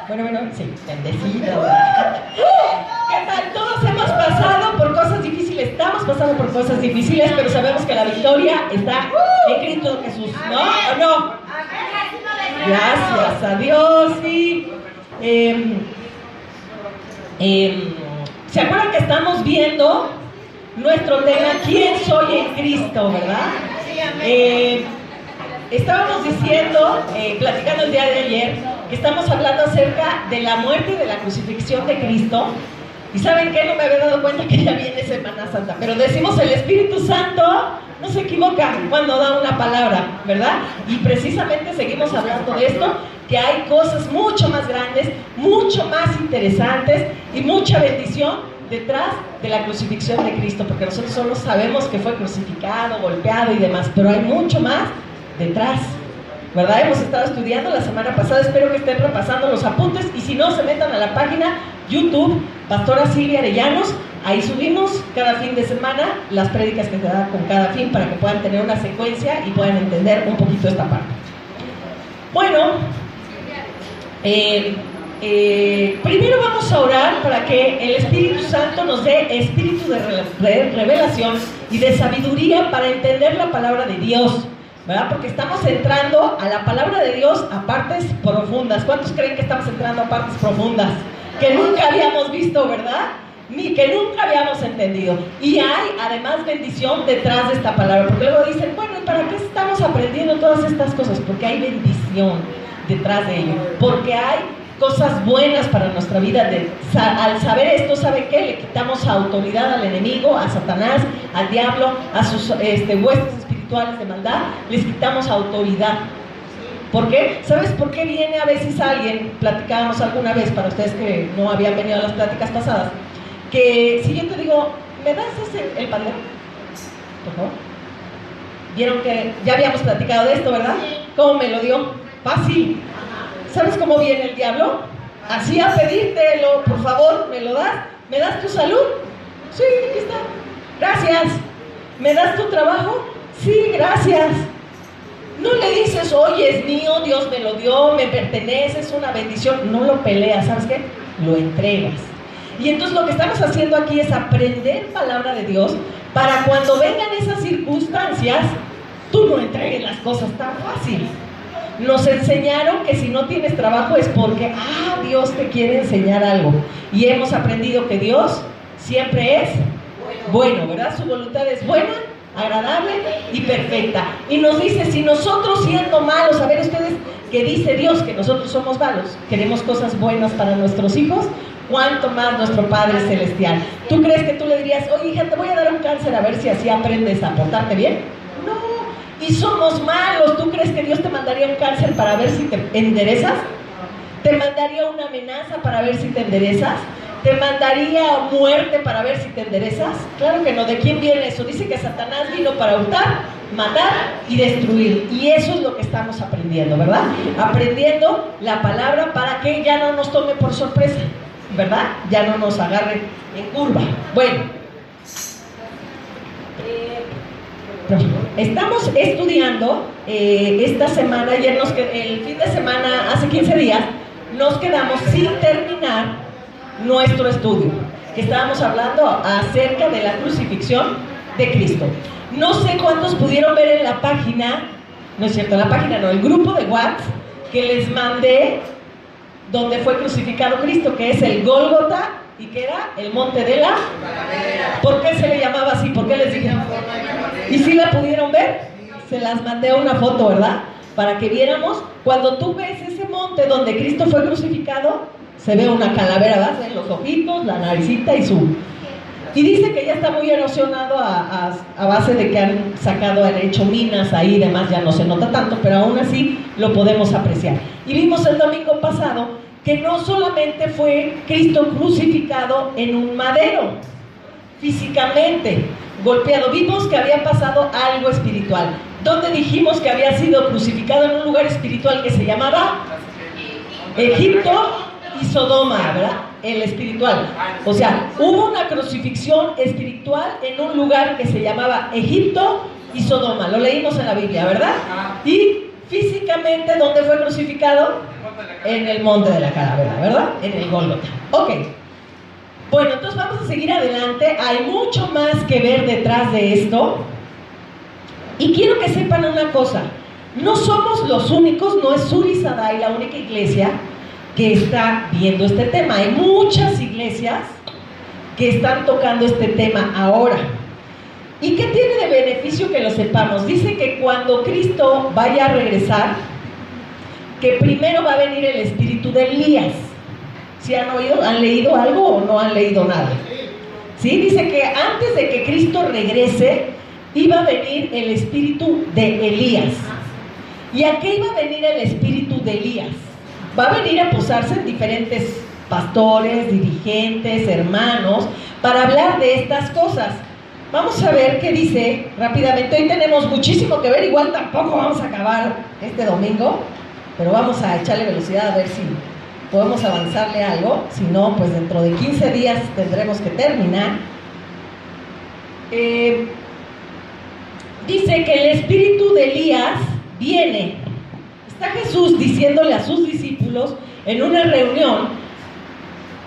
Bueno, sí, bendecido. ¿Qué tal? Todos hemos pasado por cosas difíciles, estamos pasando por cosas difíciles, pero sabemos que la victoria está en Cristo Jesús, ¿no? ¿O no? Gracias a Dios, sí. ¿Se acuerdan que estamos viendo nuestro tema, ¿quién soy en Cristo, verdad? Estábamos diciendo, platicando el día de ayer, que estamos hablando acerca de la muerte y de la crucifixión de Cristo. ¿Y saben qué? No me había dado cuenta que ya viene Semana Santa, pero decimos el Espíritu Santo no se equivoca cuando da una palabra, ¿verdad? Y precisamente seguimos hablando de esto, que hay cosas mucho más grandes, mucho más interesantes y mucha bendición detrás de la crucifixión de Cristo, porque nosotros solo sabemos que fue crucificado, golpeado y demás, pero hay mucho más detrás, ¿verdad? Hemos estado estudiando la semana pasada, espero que estén repasando los apuntes, y si no, se metan a la página YouTube, Pastora Silvia Arellanos, ahí subimos cada fin de semana las prédicas que se dan con cada fin, para que puedan tener una secuencia y puedan entender un poquito esta parte. Bueno, primero vamos a orar para que el Espíritu Santo nos dé espíritu de revelación y de sabiduría para entender la palabra de Dios, ¿verdad? Porque estamos entrando a la palabra de Dios a partes profundas. ¿Cuántos creen que estamos entrando a partes profundas? Que nunca habíamos visto, ¿verdad? Ni que nunca habíamos entendido. Y hay además bendición detrás de esta palabra, porque luego dicen, bueno, ¿y para qué estamos aprendiendo todas estas cosas? Porque hay bendición detrás de ello, porque hay cosas buenas para nuestra vida. Al saber esto, ¿sabe qué? Le quitamos autoridad al enemigo, a Satanás, al diablo, a sus huestes espirituales de maldad, les quitamos autoridad. ¿Por qué? ¿Sabes por qué viene a veces alguien? Platicábamos alguna vez, para ustedes que no habían venido a las pláticas pasadas, que si yo te digo, ¿me das el pandero? Por favor. Vieron que ya habíamos platicado de esto, ¿verdad? ¿Cómo me lo dio? Fácil. ¿Sabes cómo viene el diablo? Así a pedírtelo, por favor, ¿me lo das? ¿Me das tu salud? Sí, aquí está. Gracias. ¿Me das tu trabajo? Sí, gracias. No le dices, oye, es mío, Dios me lo dio, me pertenece, es una bendición. No lo peleas, ¿sabes qué? Lo entregas. Y entonces lo que estamos haciendo aquí es aprender palabra de Dios para cuando vengan esas circunstancias, tú no entregues las cosas tan fácil. Nos enseñaron que si no tienes trabajo es porque, Dios te quiere enseñar algo. Y hemos aprendido que Dios siempre es bueno, ¿verdad? Su voluntad es buena, agradable y perfecta. Y nos dice, si nosotros siendo malos, a ver ustedes, que dice Dios que nosotros somos malos, queremos cosas buenas para nuestros hijos, ¿cuánto más nuestro Padre Celestial? ¿Tú crees que tú le dirías, oye hija, te voy a dar un cáncer a ver si así aprendes a portarte bien? No. Y somos malos. ¿Tú crees que Dios te mandaría un cáncer para ver si te enderezas? ¿Te mandaría una amenaza para ver si te enderezas? ¿Te mandaría muerte para ver si te enderezas? Claro que no. ¿De quién viene eso? Dice que Satanás vino para hurtar, matar y destruir. Y eso es lo que estamos aprendiendo, ¿verdad? Aprendiendo la palabra para que ya no nos tome por sorpresa, ¿verdad? Ya no nos agarre en curva. Bueno, estamos estudiando esta semana, ayer el fin de semana, hace 15 días, nos quedamos sin terminar nuestro estudio, que estábamos hablando acerca de la crucifixión de Cristo. No sé cuántos pudieron ver en la página, no es cierto, en la página no, el grupo de WhatsApp que les mandé, donde fue crucificado Cristo, que es el Gólgota, y que era el monte de la calavera. ¿Por qué se le llamaba así? ¿Por qué les dije? ¿Y si la pudieron ver? Se las mandé una foto, ¿verdad? Para que viéramos, cuando tú ves ese monte donde Cristo fue crucificado, se ve una calavera, ¿verdad? En los ojitos, la naricita y y dice que ya está muy erosionado a base de que han hecho minas ahí y demás, ya no se nota tanto, pero aún así lo podemos apreciar. Y vimos el domingo pasado que no solamente fue Cristo crucificado en un madero, físicamente golpeado, vimos que había pasado algo espiritual. ¿Dónde dijimos que había sido crucificado? En un lugar espiritual que se llamaba Egipto y Sodoma, ¿verdad? El espiritual. O sea, hubo una crucifixión espiritual en un lugar que se llamaba Egipto y Sodoma. Lo leímos en la Biblia, ¿verdad? Y físicamente, ¿dónde fue crucificado? En el monte de la calavera, ¿verdad? En el Gólgota. Ok. Bueno, entonces vamos a seguir adelante. Hay mucho más que ver detrás de esto. Y quiero que sepan una cosa. No somos los únicos, no es Sur y Sadai la única iglesia que está viendo este tema. Hay muchas iglesias que están tocando este tema ahora. ¿Y qué tiene de beneficio que lo sepamos? Dice que cuando Cristo vaya a regresar, que primero va a venir el espíritu de Elías. ¿Sí han oído? ¿Han leído algo o no han leído nada? ¿Sí? Dice que antes de que Cristo regrese, iba a venir el espíritu de Elías. ¿Y a qué iba a venir el espíritu de Elías? Va a venir a posarse en diferentes pastores, dirigentes, hermanos, para hablar de estas cosas. Vamos a ver qué dice rápidamente. Hoy tenemos muchísimo que ver, igual tampoco vamos a acabar este domingo, pero vamos a echarle velocidad a ver si podemos avanzarle algo. Si no, pues dentro de 15 días tendremos que terminar. Dice que el espíritu de Elías viene. Está Jesús diciéndole a sus discípulos en una reunión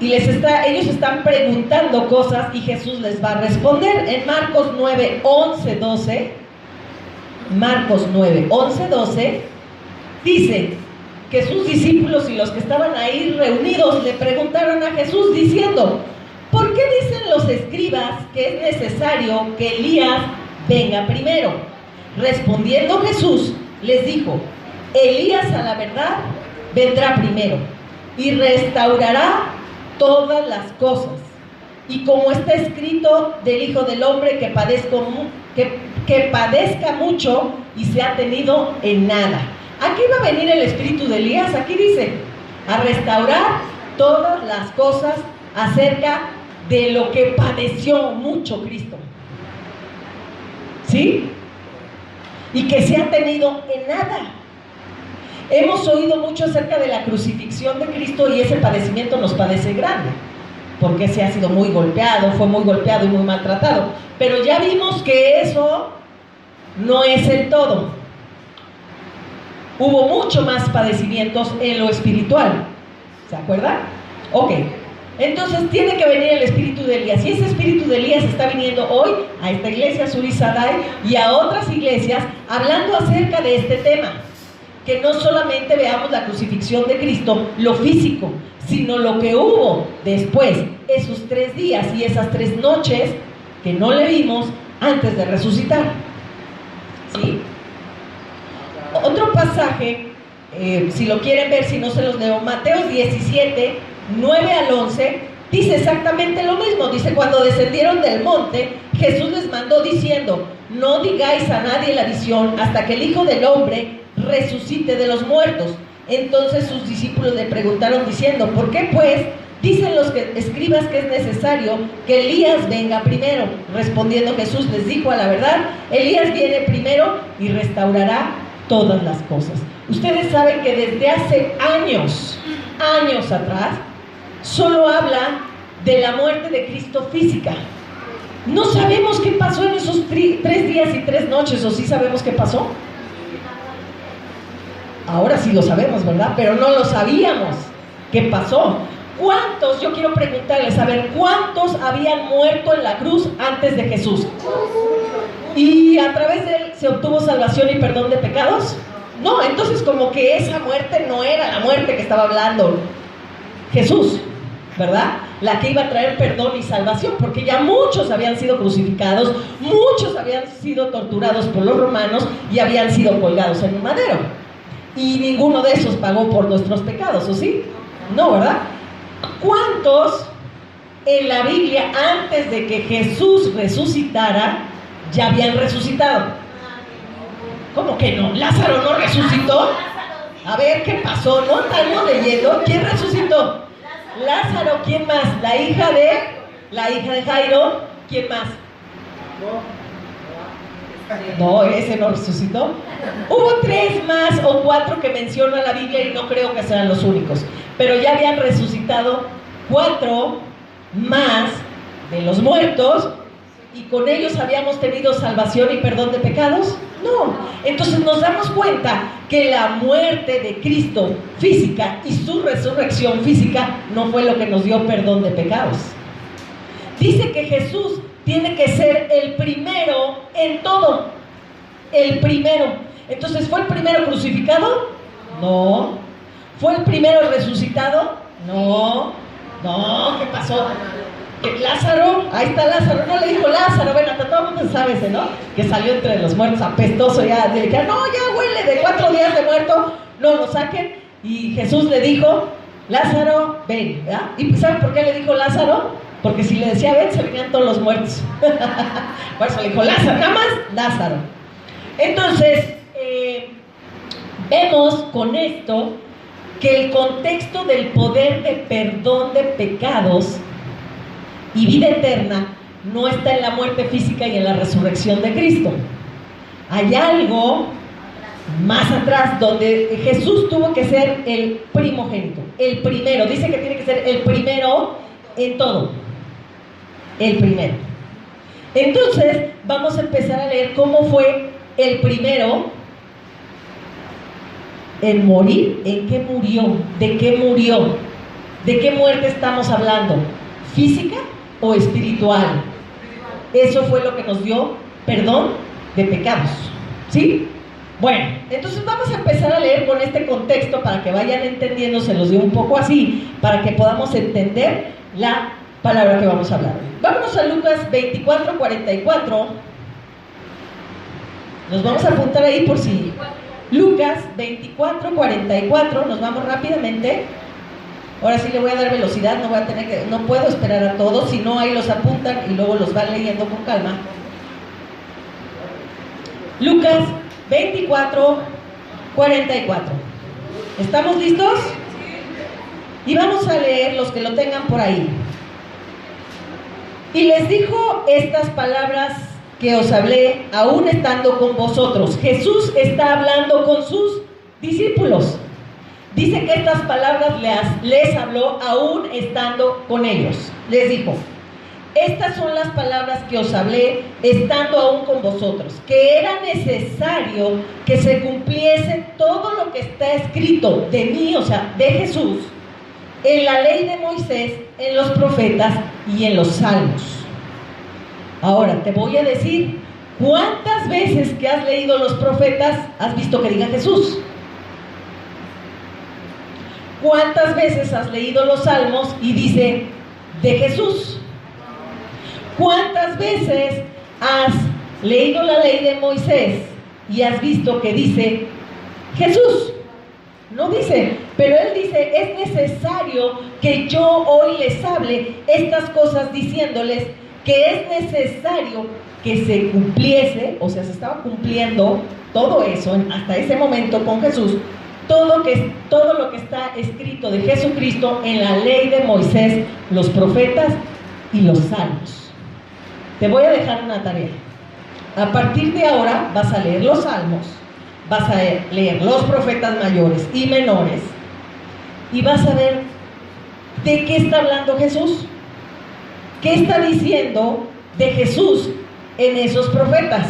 y ellos están preguntando cosas y Jesús les va a responder. En Marcos 9, 11, 12, Marcos 9, 11, 12, dice que sus discípulos y los que estaban ahí reunidos le preguntaron a Jesús diciendo: ¿por qué dicen los escribas que es necesario que Elías venga primero? Respondiendo Jesús les dijo: Elías a la verdad vendrá primero y restaurará todas las cosas, y como está escrito del Hijo del Hombre que padezca mucho y sea tenido en nada. ¿A qué va a venir el espíritu de Elías? Aquí dice: a restaurar todas las cosas acerca de lo que padeció mucho Cristo. ¿Sí? Y que se ha tenido en nada. Hemos oído mucho acerca de la crucifixión de Cristo y ese padecimiento nos parece grande, porque se ha sido muy golpeado, fue muy golpeado y muy maltratado. Pero ya vimos que eso no es el todo. Hubo mucho más padecimientos en lo espiritual. ¿Se acuerdan? Ok. Entonces tiene que venir el espíritu de Elías. Y ese espíritu de Elías está viniendo hoy a esta iglesia Sur y Sadai y a otras iglesias hablando acerca de este tema. Que no solamente veamos la crucifixión de Cristo, lo físico, sino lo que hubo después, esos 3 días y esas 3 noches que no le vimos antes de resucitar. ¿Sí? Otro pasaje, si lo quieren ver, si no se los leo, Mateo 17, 9 al 11, dice exactamente lo mismo. Dice: cuando descendieron del monte, Jesús les mandó diciendo: no digáis a nadie la visión hasta que el Hijo del Hombre resucite de los muertos. Entonces sus discípulos le preguntaron diciendo: ¿por qué pues dicen los escribas que es necesario que Elías venga primero? Respondiendo Jesús les dijo: a la verdad, Elías viene primero y restaurará todas las cosas. Ustedes saben que desde hace años atrás, solo habla de la muerte de Cristo física. No sabemos qué pasó en esos 3 días y 3 noches, ¿o sí sabemos qué pasó? Ahora sí lo sabemos, ¿verdad? Pero no lo sabíamos. ¿Qué pasó? ¿Cuántos, yo quiero preguntarles, a ver, cuántos habían muerto en la cruz antes de Jesús? ¿Y a través de él se obtuvo salvación y perdón de pecados? No, entonces como que esa muerte no era la muerte que estaba hablando Jesús, ¿verdad? La que iba a traer perdón y salvación, porque ya muchos habían sido crucificados, muchos habían sido torturados por los romanos y habían sido colgados en un madero. Y ninguno de esos pagó por nuestros pecados, ¿o sí? No, ¿verdad? ¿Cuántos en la Biblia, antes de que Jesús resucitara, ya habían resucitado? ¿Cómo que no? ¿Lázaro no resucitó? A ver, ¿qué pasó? ¿No estamos leyendo? ¿Quién resucitó? Lázaro. ¿Quién más? La hija de Jairo. ¿Quién más? No, ese no resucitó. Hubo 3 más o 4 que menciona la Biblia y no creo que sean los únicos, pero ya habían resucitado 4 más de los muertos y con ellos habíamos tenido salvación y perdón de pecados? No. Entonces nos damos cuenta que la muerte de Cristo física y su resurrección física no fue lo que nos dio perdón de pecados. Dice que Jesús tiene que ser el primero en todo. El primero. Entonces, ¿fue el primero crucificado? No. ¿Fue el primero resucitado? No. No, ¿qué pasó? Lázaro, ahí está Lázaro, no le dijo Lázaro, bueno, hasta todo el mundo sabe ese, ¿no? Que salió entre los muertos, apestoso ya, no, ya huele de 4 días de muerto, no lo saquen. Y Jesús le dijo, Lázaro, ven, ¿verdad? ¿Y saben por qué le dijo Lázaro? Porque si le decía ven, se venían todos los muertos. Por eso le dijo Lázaro, nada más Lázaro. Entonces, vemos con esto que el contexto del poder de perdón de pecados y vida eterna no está en la muerte física y en la resurrección de Cristo. Hay algo más atrás donde Jesús tuvo que ser el primogénito, el primero. Dice que tiene que ser el primero en todo. El primero. Entonces vamos a empezar a leer cómo fue el primero en morir. ¿En qué murió? ¿De qué murió? ¿De qué muerte estamos hablando? ¿Física o espiritual? Eso fue lo que nos dio perdón de pecados, ¿sí? Bueno, entonces vamos a empezar a leer con este contexto para que vayan entendiendo, se los digo un poco así, para que podamos entender la palabra que vamos a hablar. Vámonos a Lucas 24:44. Nos vamos a apuntar ahí por si... Lucas 24:44, nos vamos rápidamente. Ahora sí le voy a dar velocidad, no puedo esperar a todos, si no ahí los apuntan y luego los van leyendo con calma. Lucas 24:44. ¿Estamos listos? Y vamos a leer los que lo tengan por ahí. Y les dijo estas palabras que os hablé, aún estando con vosotros. Jesús está hablando con sus discípulos. Dice que estas palabras les habló aún estando con ellos. Les dijo, estas son las palabras que os hablé estando aún con vosotros, que era necesario que se cumpliese todo lo que está escrito de mí, o sea, de Jesús, en la ley de Moisés, en los profetas y en los salmos. Ahora te voy a decir, ¿cuántas veces que has leído los profetas has visto que diga Jesús? ¿Cuántas veces has leído los salmos y dice de Jesús? ¿Cuántas veces has leído la ley de Moisés y has visto que dice Jesús? No dice, pero él dice, es necesario que yo hoy les hable estas cosas diciéndoles que es necesario que se cumpliese, o sea, se estaba cumpliendo todo eso hasta ese momento con Jesús, todo lo que está escrito de Jesucristo en la ley de Moisés, los profetas y los salmos. Te voy a dejar una tarea. A partir de ahora vas a leer los salmos, vas a leer los profetas mayores y menores y vas a ver de qué está hablando Jesús. ¿Qué está diciendo de Jesús en esos profetas?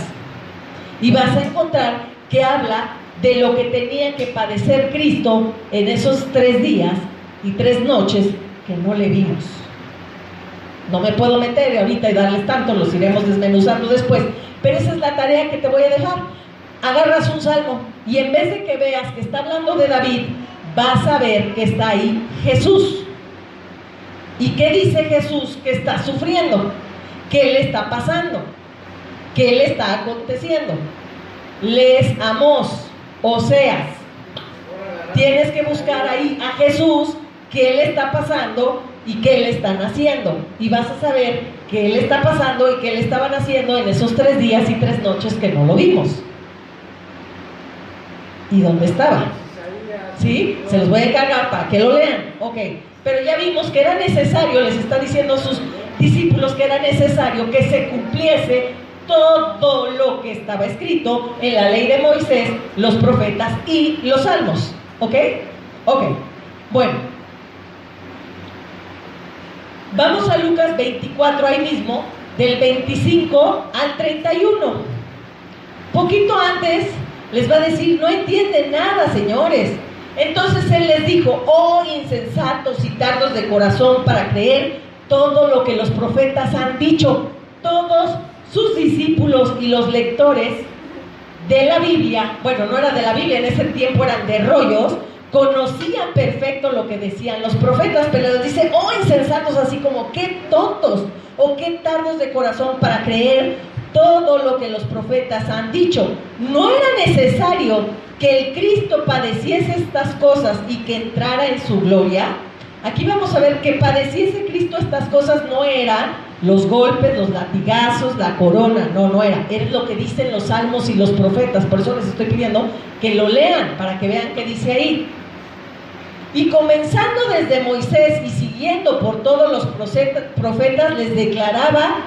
Y vas a encontrar que habla de lo que tenía que padecer Cristo en esos 3 días y 3 noches que no le vimos. No me puedo meter ahorita y darles tanto, los iremos desmenuzando después, pero esa es la tarea que te voy a dejar. Agarras un salmo y en vez de que veas que está hablando de David, vas a ver que está ahí Jesús. ¿Y qué dice Jesús que está sufriendo? ¿Qué le está pasando? ¿Qué le está aconteciendo? Lees Amós, Oseas. Tienes que buscar ahí a Jesús, qué le está pasando y qué le están haciendo. Y vas a saber qué le está pasando y qué le estaban haciendo en esos 3 días y 3 noches que no lo vimos. ¿Y dónde estaba? ¿Sí? Se los voy a encargar para que lo lean. Ok. Pero ya vimos que era necesario, les está diciendo a sus discípulos que era necesario que se cumpliese todo lo que estaba escrito en la ley de Moisés, los profetas y los salmos. ¿Ok? Ok. Bueno. Vamos a Lucas 24 ahí mismo del 25 al 31. Poquito antes les va a decir, no entienden nada, señores. Entonces él les dijo, oh insensatos y tardos de corazón para creer todo lo que los profetas han dicho. Todos sus discípulos y los lectores de la Biblia, bueno, no era de la Biblia, en ese tiempo eran de rollos, conocían perfecto lo que decían los profetas, pero les dice, oh insensatos, así como qué tontos o qué tardos de corazón para creer todo lo que los profetas han dicho. No era necesario que el Cristo padeciese estas cosas y que entrara en su gloria. Aquí vamos a ver que padeciese Cristo estas cosas no eran los golpes, los latigazos, la corona, no era. Es lo que dicen los salmos y los profetas. Por eso les estoy pidiendo que lo lean para que vean qué dice ahí. Y comenzando desde Moisés y siguiendo por todos los profetas, les declaraba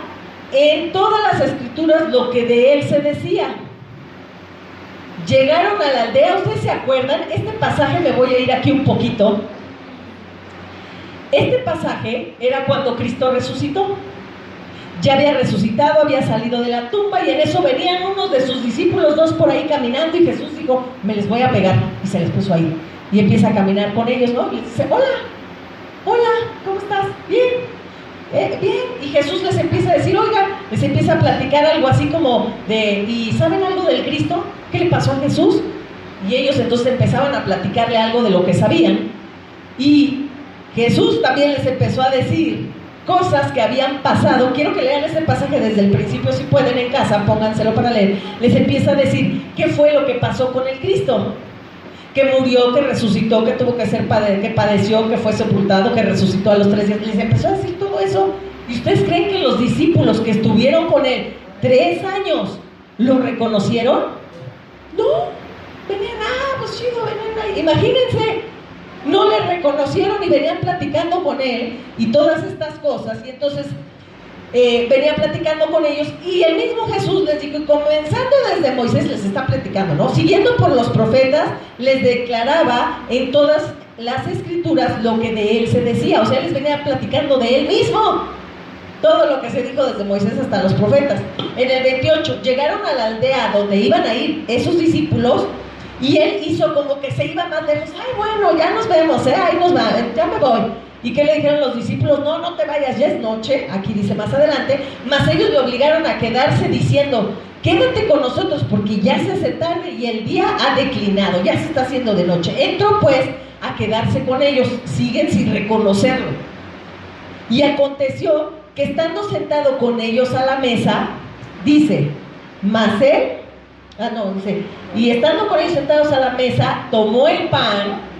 en todas las escrituras lo que de él se decía. Llegaron a la aldea, ¿ustedes se acuerdan? Este pasaje, me voy a ir aquí un poquito. Este pasaje era cuando Cristo resucitó. Ya había resucitado, había salido de la tumba y en eso venían unos de sus discípulos, dos por ahí caminando, y Jesús dijo, me les voy a pegar, y se les puso ahí. Y empieza a caminar con ellos, ¿no? Y les dice, hola, ¿cómo estás? Bien, bien. Y Jesús les empieza a decir, oigan, les empieza a platicar algo así como de, ¿y saben algo del Cristo? ¿Qué le pasó a Jesús? Y ellos entonces empezaban a platicarle algo de lo que sabían. Y Jesús también les empezó a decir cosas que habían pasado. Quiero que lean ese pasaje desde el principio, si pueden en casa, pónganselo para leer. Les empieza a decir qué fue lo que pasó con el Cristo. Que murió, que resucitó, que tuvo que ser que padeció, que fue sepultado, que resucitó a los 3 días. Les empezó a decir todo eso. ¿Y ustedes creen que los discípulos que estuvieron con él 3 años lo reconocieron? No, venían, pues chido, venían ahí. Imagínense, no le reconocieron y venían platicando con él y todas estas cosas. Y entonces venía platicando con ellos y el mismo Jesús les dijo, comenzando desde Moisés les está platicando, ¿no? Siguiendo por los profetas, les declaraba en todas las escrituras lo que de él se decía. O sea, les venía platicando de él mismo todo lo que se dijo desde Moisés hasta los profetas. En el 28 llegaron a la aldea donde iban a ir esos discípulos y él hizo como que se iba más lejos. Ay, bueno, ya nos vemos, ahí nos va, ya me voy. ¿Y qué le dijeron los discípulos? No te vayas, ya es noche, aquí dice más adelante, mas ellos le obligaron a quedarse diciendo, quédate con nosotros porque ya se hace tarde y el día ha declinado, ya se está haciendo de noche. Entró pues a quedarse con ellos, siguen sin reconocerlo. Y aconteció que estando sentado con ellos a la mesa, dice, mas él, dice, y estando con ellos sentados a la mesa, tomó el pan,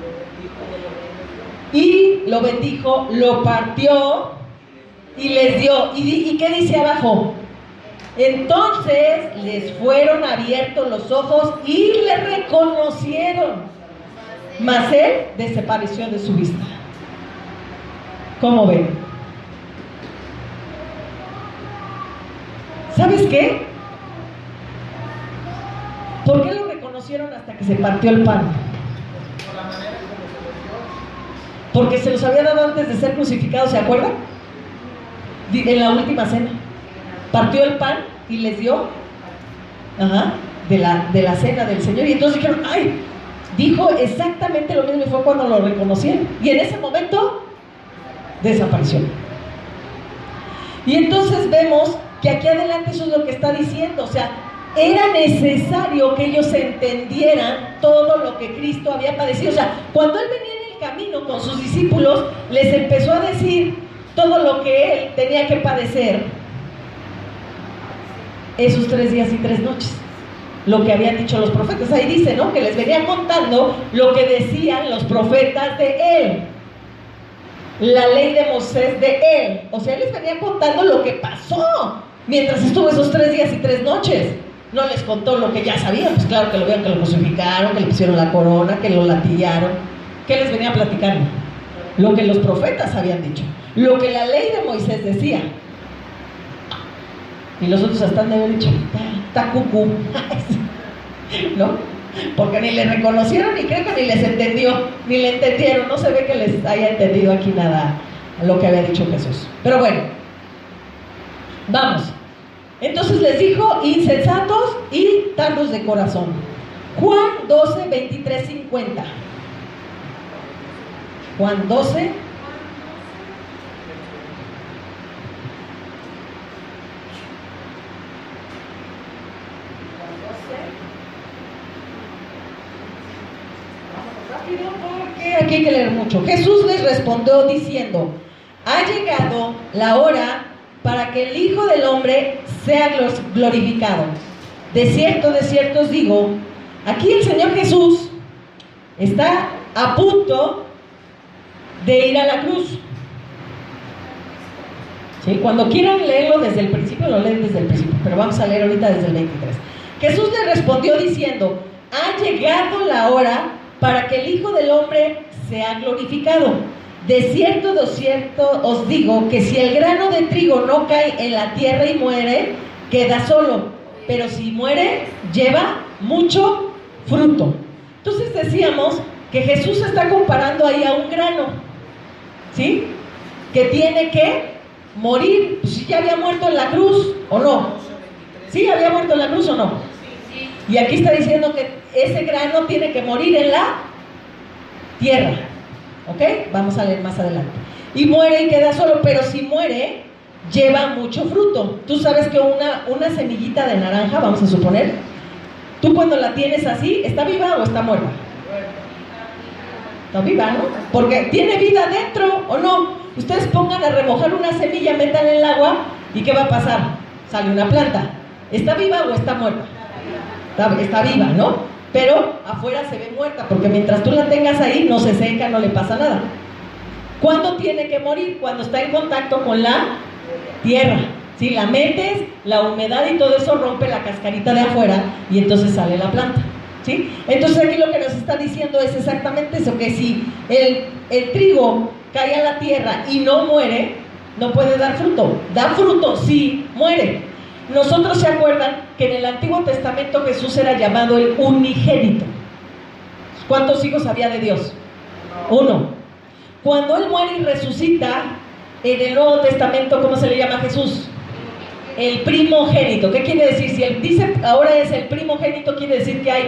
y lo bendijo, lo partió y les dio. ¿Y qué dice abajo? Entonces les fueron abiertos los ojos y le reconocieron. Mas él desapareció de su vista. ¿Cómo ven? ¿Sabes qué? ¿Por qué lo reconocieron hasta que se partió el pan? Porque se los había dado antes de ser crucificado, ¿se acuerdan? En la última cena. Partió el pan y les dio de la cena del Señor. Y entonces dijeron, ay, dijo exactamente lo mismo y fue cuando lo reconocieron. Y en ese momento desapareció. Y entonces vemos que aquí adelante eso es lo que está diciendo. O sea, era necesario que ellos entendieran todo lo que Cristo había padecido. O sea, cuando él venía en el camino con sus discípulos, les empezó a decir todo lo que él tenía que padecer esos 3 días y 3 noches, lo que habían dicho los profetas. Ahí dice, ¿no?, que les venía contando lo que decían los profetas de él, la ley de Moisés de él. O sea, él les venía contando lo que pasó mientras estuvo esos 3 días y 3 noches. No les contó lo que ya sabían. Pues claro que lo vieron, que lo crucificaron, que le pusieron la corona, que lo latillaron. ¿Qué les venía platicando? Lo que los profetas habían dicho, lo que la ley de Moisés decía. Y los otros hasta han de haber dicho, está cucú, ¿no? Porque ni le reconocieron y creo que ni les entendió, ni le entendieron. No se ve que les haya entendido aquí nada a lo que había dicho Jesús. Pero bueno, Vamos. Entonces les dijo, insensatos y tardos de corazón. Juan 12, 23, 50. Juan 12. Porque aquí hay que leer mucho. Jesús les respondió diciendo: ha llegado la hora para que el Hijo del Hombre sea glorificado. De cierto os digo, aquí el Señor Jesús está a punto de ir a la cruz. ¿Sí? Cuando quieran leerlo desde el principio, lo leen desde el principio, pero vamos a leer ahorita desde el 23. Jesús le respondió diciendo: ha llegado la hora para que el Hijo del Hombre sea glorificado. De cierto os digo que si el grano de trigo no cae en la tierra y muere, queda solo, pero si muere, lleva mucho fruto. Entonces decíamos que Jesús está comparando ahí a un grano, ¿sí? Que tiene que morir. Pues si ya había muerto en la cruz, ¿o no? ¿Sí había muerto en la cruz o no? Y aquí está diciendo que ese grano tiene que morir en la tierra. ¿Ok? Vamos a leer más adelante. Y muere y queda solo, pero si muere, lleva mucho fruto. Tú sabes que una semillita de naranja, vamos a suponer, tú cuando la tienes así, ¿está viva o está muerta? Está viva, ¿no? Porque tiene vida dentro, ¿o no? Ustedes pongan a remojar una semilla, metan en el agua, ¿y qué va a pasar? Sale una planta. ¿Está viva o está muerta? Está viva, ¿no? Pero afuera se ve muerta, porque mientras tú la tengas ahí, no se seca, no le pasa nada. ¿Cuándo tiene que morir? Cuando está en contacto con la tierra. Si la metes, la humedad y todo eso rompe la cascarita de afuera y entonces sale la planta, ¿sí? Entonces aquí lo que nos está diciendo es exactamente eso, que si el trigo cae a la tierra y no muere, no puede dar fruto. Da fruto si muere. Nosotros, ¿se acuerdan que en el Antiguo Testamento Jesús era llamado el unigénito? ¿Cuántos hijos había de Dios? Uno. Cuando Él muere y resucita, en el Nuevo Testamento, ¿cómo se le llama a Jesús? El primogénito. ¿Qué quiere decir? Si Él dice ahora es el primogénito, quiere decir que hay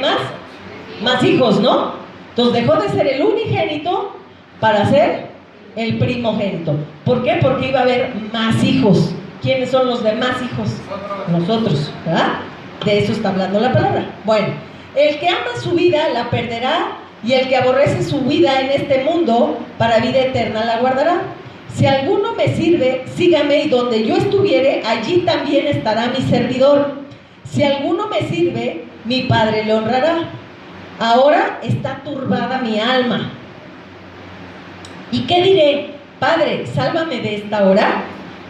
más hijos, ¿no? Entonces dejó de ser el unigénito para ser el primogénito. ¿Por qué? Porque iba a haber más hijos. ¿Quiénes son los demás hijos? Nosotros, ¿verdad? De eso está hablando la palabra. Bueno, el que ama su vida la perderá, y el que aborrece su vida en este mundo, para vida eterna la guardará. Si alguno me sirve, sígame, y donde yo estuviere, allí también estará mi servidor. Si alguno me sirve, mi Padre le honrará. Ahora está turbada mi alma. ¿Y qué diré? Padre, sálvame de esta hora.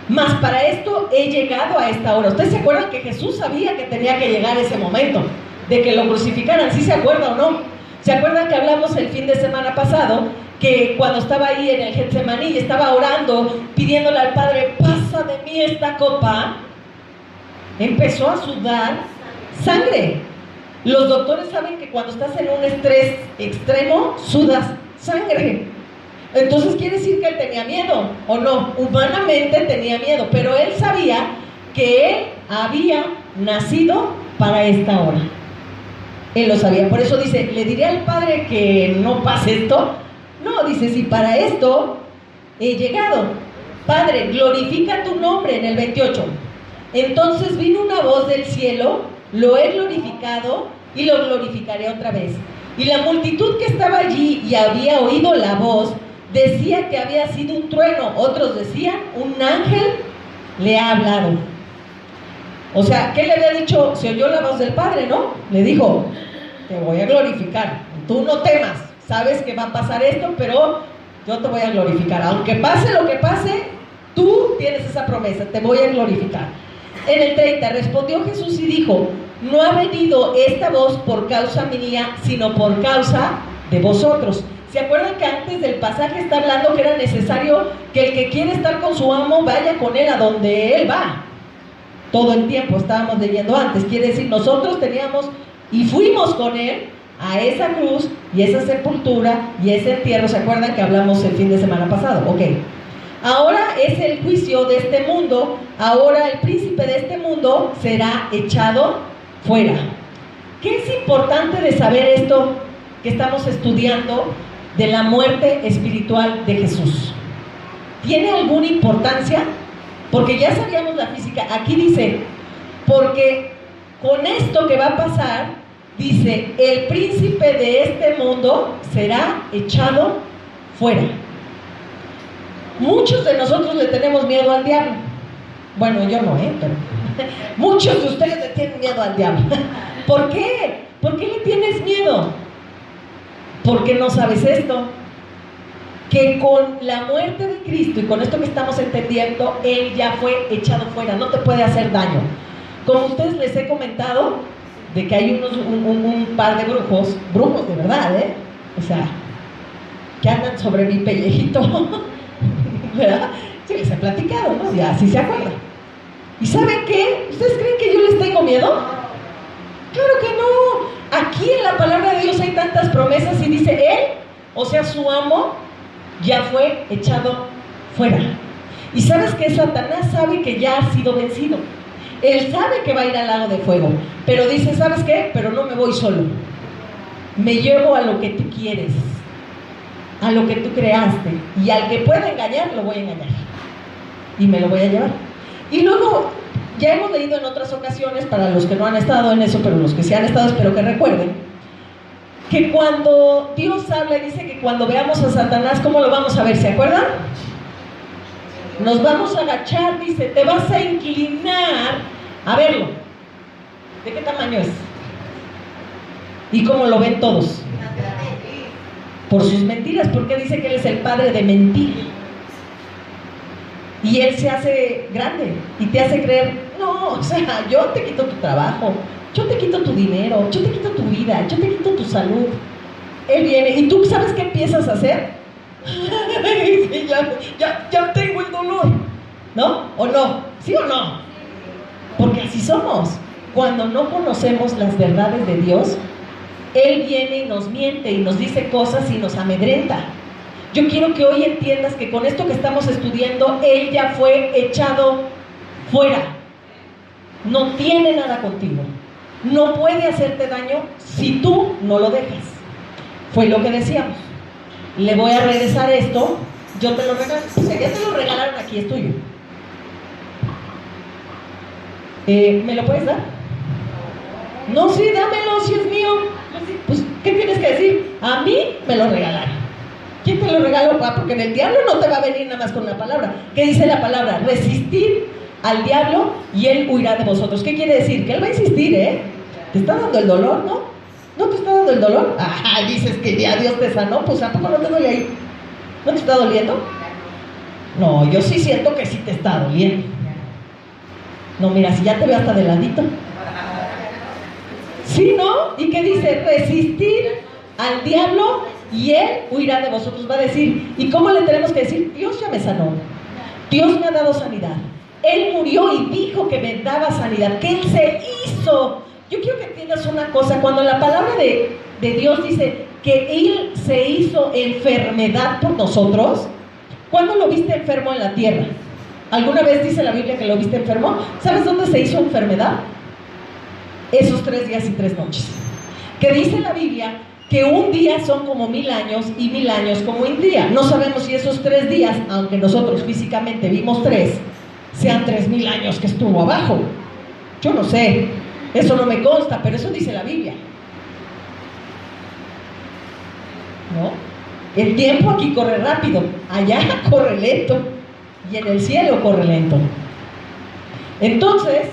Mas para esto he llegado a esta hora. ¿Ustedes se acuerdan que Jesús sabía que tenía que llegar ese momento de que lo crucificaran? ¿Sí se acuerdan o no? ¿Se acuerdan que hablamos el fin de semana pasado que cuando estaba ahí en el Getsemaní y estaba orando, pidiéndole al Padre, pasa de mí esta copa? Empezó a sudar sangre. Los doctores saben que cuando estás en un estrés extremo, sudas sangre. Entonces quiere decir que él tenía miedo, ¿o no? Humanamente tenía miedo, pero él sabía que él había nacido para esta hora. Él lo sabía, por eso dice, ¿le diré al Padre que no pase esto? No, dice, si para esto he llegado. Padre, glorifica tu nombre, en el 28. Entonces vino una voz del cielo, lo he glorificado y lo glorificaré otra vez. Y la multitud que estaba allí y había oído la voz, decía que había sido un trueno, otros decían, un ángel le ha hablado. O sea, ¿qué le había dicho? Se oyó la voz del Padre, ¿no? Le dijo, te voy a glorificar, tú no temas, sabes que va a pasar esto, pero yo te voy a glorificar. Aunque pase lo que pase, tú tienes esa promesa, te voy a glorificar. En el 30, respondió Jesús y dijo, no ha venido esta voz por causa mía, sino por causa de vosotros. ¿Se acuerdan que antes del pasaje está hablando que era necesario que el que quiere estar con su amo vaya con él a donde él va? Todo el tiempo, estábamos leyendo antes. Quiere decir, nosotros teníamos y fuimos con él a esa cruz y esa sepultura y ese entierro. ¿Se acuerdan que hablamos el fin de semana pasado? Ok. Ahora es el juicio de este mundo, ahora el príncipe de este mundo será echado fuera. ¿Qué es importante de saber esto que estamos estudiando de la muerte espiritual de Jesús? ¿Tiene alguna importancia? Porque ya sabíamos la física. Aquí dice, porque con esto que va a pasar, dice, el príncipe de este mundo será echado fuera. Muchos de nosotros le tenemos miedo al diablo. Bueno, yo no, pero muchos de ustedes le tienen miedo al diablo. ¿Por qué? ¿Por qué le tienes miedo? Porque no sabes esto, que con la muerte de Cristo y con esto que estamos entendiendo, Él ya fue echado fuera, no te puede hacer daño. Como ustedes les he comentado, de que hay un par de brujos de verdad, o sea, que andan sobre mi pellejito, ¿verdad? Sí, les he platicado, ¿no? Ya así se acuerdan. ¿Y saben qué? ¿Ustedes creen que yo les tengo miedo? Claro que no. Aquí en la palabra de Dios hay tantas promesas y dice, Él, o sea, su amo, ya fue echado fuera. Y sabes que Satanás sabe que ya ha sido vencido. Él sabe que va a ir al lago de fuego, pero dice, ¿sabes qué? Pero no me voy solo. Me llevo a lo que tú quieres, a lo que tú creaste, y al que pueda engañar, lo voy a engañar. Y me lo voy a llevar. Y luego, ya hemos leído en otras ocasiones, para los que no han estado en eso, pero los que sí han estado, espero que recuerden, que cuando Dios habla y dice que cuando veamos a Satanás, ¿cómo lo vamos a ver? ¿Se acuerdan? Nos vamos a agachar, dice, te vas a inclinar a verlo. ¿De qué tamaño es? ¿Y cómo lo ven todos? Por sus mentiras, porque dice que Él es el padre de mentir. Y Él se hace grande y te hace creer, no, o sea, yo te quito tu trabajo, yo te quito tu dinero, yo te quito tu vida, yo te quito tu salud. Él viene y tú ¿sabes qué empiezas a hacer? ya tengo el dolor, ¿no? ¿O no? ¿Sí o no? Porque así somos. Cuando no conocemos las verdades de Dios, Él viene y nos miente y nos dice cosas y nos amedrenta. Yo quiero que hoy entiendas que con esto que estamos estudiando, Él ya fue echado fuera. No tiene nada contigo. No puede hacerte daño si tú no lo dejas. Fue lo que decíamos. Le voy a regresar esto, yo te lo regalo. O sea, ya te lo regalaron aquí, es tuyo. ¿Me lo puedes dar? No, sí, dámelo, si es mío. Pues, ¿qué tienes que decir? A mí me lo regalaron. ¿Quién te lo regaló? Porque en el diablo no te va a venir nada más con la palabra. ¿Qué dice la palabra? Resistir al diablo y él huirá de vosotros. ¿Qué quiere decir? Que él va a insistir, Te está dando el dolor, ¿no? ¿No te está dando el dolor? Ah, dices que ya Dios te sanó, pues ¿a poco no te duele ahí? ¿No te está doliendo? No, yo sí siento que sí te está doliendo. No, mira, si ya te veo hasta de ladito. ¿Sí, no? ¿Y qué dice? Resistir al diablo y él huirá de vosotros. Va a decir, ¿y cómo le tenemos que decir? Dios ya me sanó, Dios me ha dado sanidad, Él murió y dijo que me daba sanidad, que Él se hizo. Yo quiero que entiendas una cosa, cuando la palabra de Dios dice que Él se hizo enfermedad por nosotros, ¿cuándo lo viste enfermo en la tierra? ¿Alguna vez dice la Biblia que lo viste enfermo? ¿Sabes dónde se hizo enfermedad? Esos 3 días y 3 noches. Que dice la Biblia que un día son como 1000 años y 1000 años como un día. No sabemos si esos 3 días, aunque nosotros físicamente vimos 3, sean 3000 años que estuvo abajo. Yo no sé, eso no me consta, pero eso dice la Biblia, ¿no? El tiempo aquí corre rápido, allá corre lento, y en el cielo corre lento. Entonces,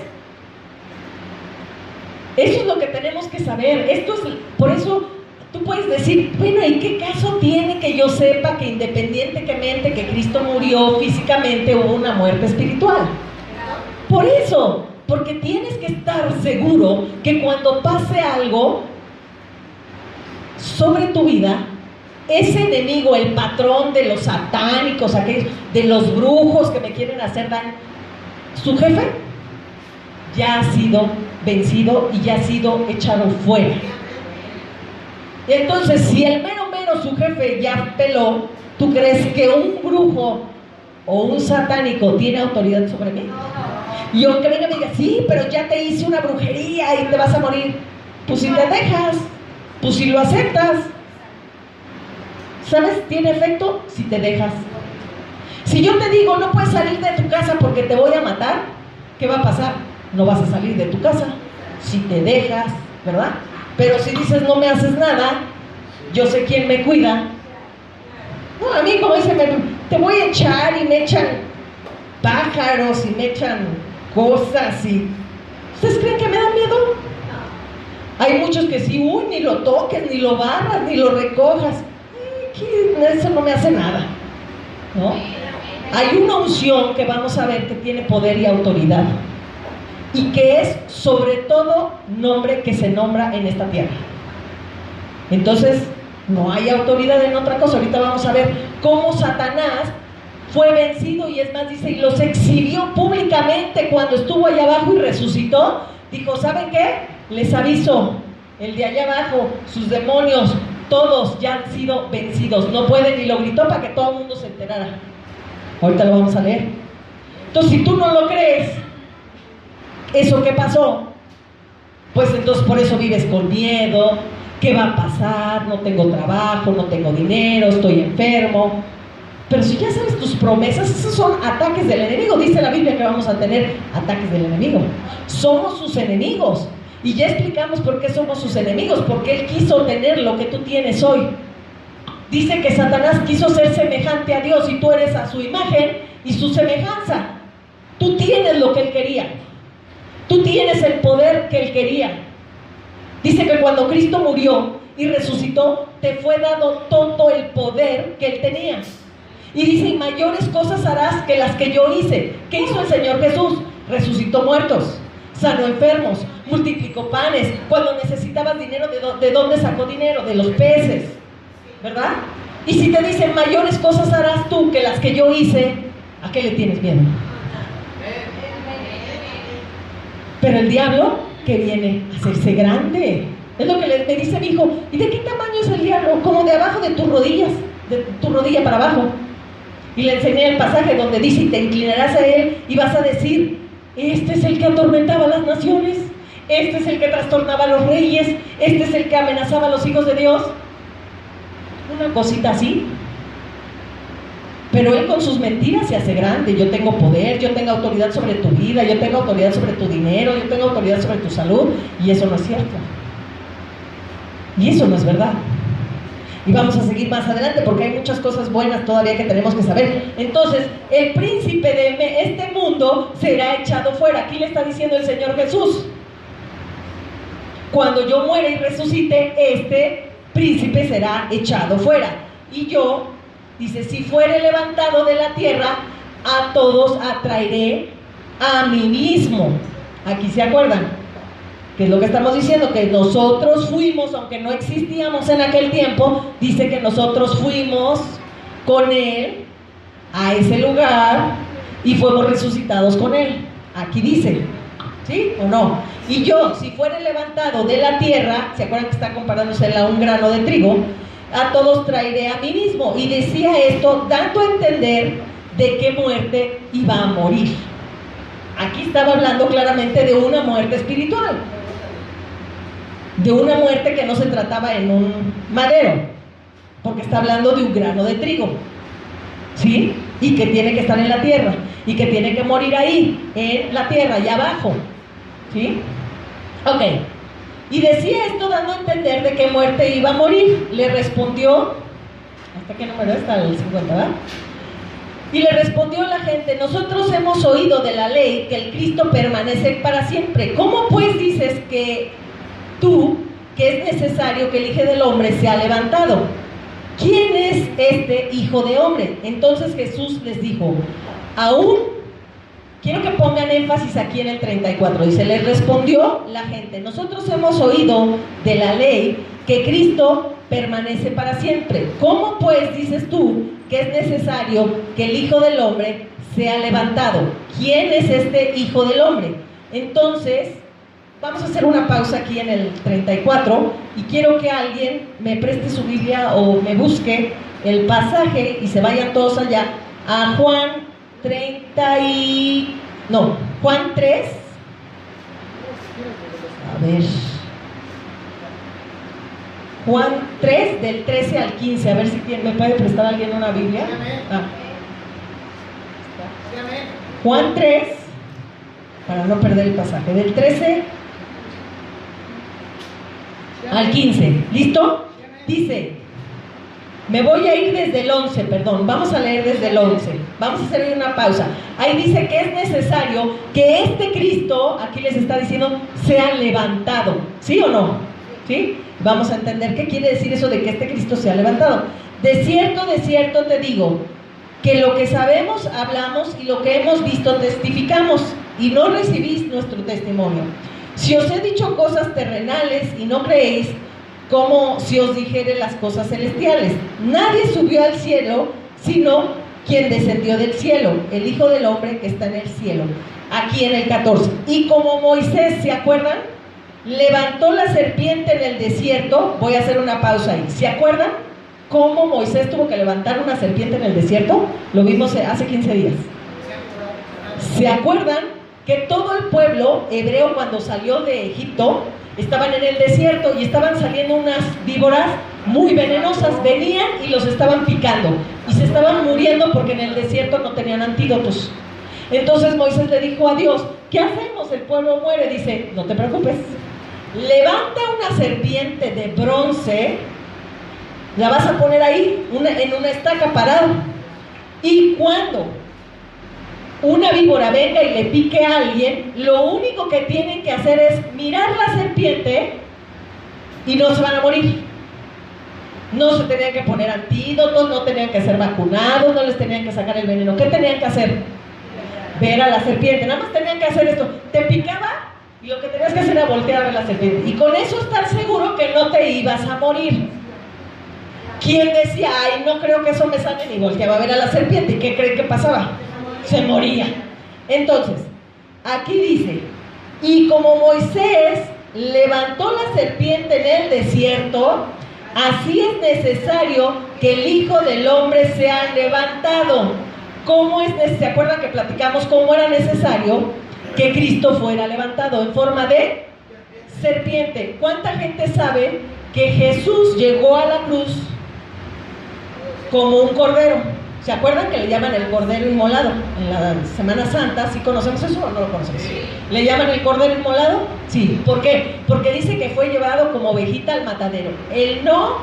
eso es lo que tenemos que saber. Esto es, por eso tú puedes decir, bueno, ¿y qué caso tiene que yo sepa que independientemente que Cristo murió físicamente, hubo una muerte espiritual? Por eso, porque tienes que estar seguro que cuando pase algo sobre tu vida, ese enemigo, el patrón de los satánicos, aquellos, de los brujos que me quieren hacer daño, su jefe ya ha sido vencido y ya ha sido echado fuera. Entonces, si el mero su jefe ya peló, ¿tú crees que un brujo o un satánico tiene autoridad sobre mí? Y aunque venga y me diga, sí, pero ya te hice una brujería y te vas a morir. Pues si te dejas, pues si lo aceptas. ¿Sabes? Tiene efecto si te dejas. Si yo te digo, no puedes salir de tu casa porque te voy a matar, ¿qué va a pasar? No vas a salir de tu casa. Si te dejas, ¿verdad? Pero si dices, no me haces nada, yo sé quién me cuida. No, a mí como dicen, te voy a echar y me echan pájaros y me echan cosas y... ¿Ustedes creen que me da miedo? Hay muchos que sí, uy, ni lo toques, ni lo barras, ni lo recojas. Eso no me hace nada, ¿no? Hay una unción que vamos a ver que tiene poder y autoridad y que es sobre todo nombre que se nombra en esta tierra. Entonces, no hay autoridad en otra cosa. Ahorita vamos a ver cómo Satanás fue vencido y es más, dice, y los exhibió públicamente cuando estuvo allá abajo y resucitó. Dijo, ¿saben qué? Les aviso, el de allá abajo, sus demonios, todos ya han sido vencidos, no pueden, y lo gritó para que todo el mundo se enterara. Ahorita lo vamos a leer. Entonces, si tú no lo crees, eso que pasó, pues entonces por eso vives con miedo. ¿Qué va a pasar? No tengo trabajo, no tengo dinero, estoy enfermo. Pero si ya sabes tus promesas, esos son ataques del enemigo. Dice la Biblia que vamos a tener ataques del enemigo. Somos sus enemigos. Y ya explicamos por qué somos sus enemigos, porque él quiso tener lo que tú tienes hoy. Dice que Satanás quiso ser semejante a Dios y tú eres a su imagen y su semejanza. Tú tienes lo que él quería. Tú tienes el poder que él quería. Dice que cuando Cristo murió y resucitó, te fue dado todo el poder que él tenía. Y dice, y mayores cosas harás que las que yo hice. ¿Qué hizo el Señor Jesús? Resucitó muertos, sanó enfermos, multiplicó panes. Cuando necesitabas dinero, ¿de dónde sacó dinero? De los peces, ¿verdad? Y si te dicen, mayores cosas harás tú que las que yo hice, ¿a qué le tienes miedo? Pero el diablo, que viene a hacerse grande. Es lo que me dice mi hijo, ¿y de qué tamaño es el diablo? Como de abajo de tus rodillas, de tu rodilla para abajo. Y le enseñé el pasaje donde dice, y te inclinarás a él y vas a decir, este es el que atormentaba a las naciones, este es el que trastornaba a los reyes, este es el que amenazaba a los hijos de Dios. Una cosita así. Pero él con sus mentiras se hace grande. Yo tengo poder, yo tengo autoridad sobre tu vida, yo tengo autoridad sobre tu dinero, yo tengo autoridad sobre tu salud. Y eso no es cierto. Y eso no es verdad. Y vamos a seguir más adelante porque hay muchas cosas buenas todavía que tenemos que saber. Entonces, el príncipe de este mundo será echado fuera. Aquí le está diciendo el Señor Jesús. Cuando yo muera y resucite, este príncipe será echado fuera. Y yo, dice, si fuere levantado de la tierra, a todos atraeré a mí mismo. Aquí se acuerdan, que es lo que estamos diciendo, que nosotros fuimos, aunque no existíamos en aquel tiempo, dice que nosotros fuimos con él a ese lugar y fuimos resucitados con él. Aquí dice, ¿sí o no? Y yo, si fuere levantado de la tierra, ¿se acuerdan que está comparándose a un grano de trigo? A todos traeré a mí mismo. Y decía esto dando a entender de qué muerte iba a morir. Aquí estaba hablando claramente de una muerte espiritual, de una muerte que no se trataba en un madero, porque está hablando de un grano de trigo, ¿sí? Y que tiene que estar en la tierra, y que tiene que morir ahí, en la tierra, allá abajo, ¿sí? Ok. Y decía esto dando a entender de qué muerte iba a morir. Le respondió, ¿hasta qué número está? El 50, ¿verdad? Y le respondió la gente, nosotros hemos oído de la ley que el Cristo permanece para siempre. ¿Cómo pues dices que tú, que es necesario que el Hijo del Hombre sea levantado? ¿Quién es este Hijo de Hombre? Entonces Jesús les dijo, aún, quiero que pongan énfasis aquí en el 34, dice, les respondió la gente, nosotros hemos oído de la ley que Cristo permanece para siempre. ¿Cómo pues dices tú que es necesario que el Hijo del Hombre sea levantado? ¿Quién es este Hijo del Hombre? Entonces, vamos a hacer una pausa aquí en el 34 y quiero que alguien me preste su Biblia o me busque el pasaje y se vayan todos allá a Juan Juan 3. A ver. Juan 3, del 13 al 15. A ver si me puede prestar alguien una Biblia. Juan 3, para no perder el pasaje, del 13 al 15. ¿Listo? Dice, me voy a ir desde el 11, perdón, vamos a leer desde el 11. Vamos a hacer una pausa. Ahí dice que es necesario que este Cristo, aquí les está diciendo, sea levantado. ¿Sí o no? ¿Sí? Vamos a entender qué quiere decir eso de que este Cristo sea levantado. De cierto te digo, que lo que sabemos hablamos y lo que hemos visto testificamos, y no recibís nuestro testimonio. Si os he dicho cosas terrenales y no creéis, como si os dijere las cosas celestiales. Nadie subió al cielo, sino quien descendió del cielo, el Hijo del Hombre que está en el cielo. Aquí en el 14. Y como Moisés, ¿se acuerdan? Levantó la serpiente en el desierto. Voy a hacer una pausa ahí. ¿Se acuerdan cómo Moisés tuvo que levantar una serpiente en el desierto? Lo vimos hace 15 días. ¿Se acuerdan que todo el pueblo hebreo, cuando salió de Egipto, estaban en el desierto y estaban saliendo unas víboras muy venenosas? Venían y los estaban picando y se estaban muriendo porque en el desierto no tenían antídotos. Entonces Moisés le dijo a Dios, ¿qué hacemos? El pueblo muere. Dice, no te preocupes, levanta una serpiente de bronce, la vas a poner ahí en una estaca parada, y cuando una víbora venga y le pique a alguien, lo único que tienen que hacer es mirar la serpiente y no se van a morir. No se tenían que poner antídotos, no tenían que ser vacunados, no les tenían que sacar el veneno. ¿Qué tenían que hacer? Ver a la serpiente. Nada más tenían que hacer esto. Te picaba y lo que tenías que hacer era voltear a ver la serpiente. Y con eso estar seguro que no te ibas a morir. ¿Quién decía, ay, no creo que eso me sane? Ni volteaba a ver a la serpiente. ¿Y qué creen que pasaba? Se moría. Entonces, aquí dice, y como Moisés levantó la serpiente en el desierto, así es necesario que el Hijo del Hombre sea levantado. ¿Cómo es? ¿Se acuerdan que platicamos cómo era necesario que Cristo fuera levantado? En forma de serpiente. ¿Cuánta gente sabe que Jesús llegó a la cruz como un cordero? ¿Se acuerdan que le llaman el cordero inmolado? En la Semana Santa, ¿sí conocemos eso o no lo conocemos? ¿Le llaman el cordero inmolado? Sí. ¿Por qué? Porque dice que fue llevado como ovejita al matadero. Él no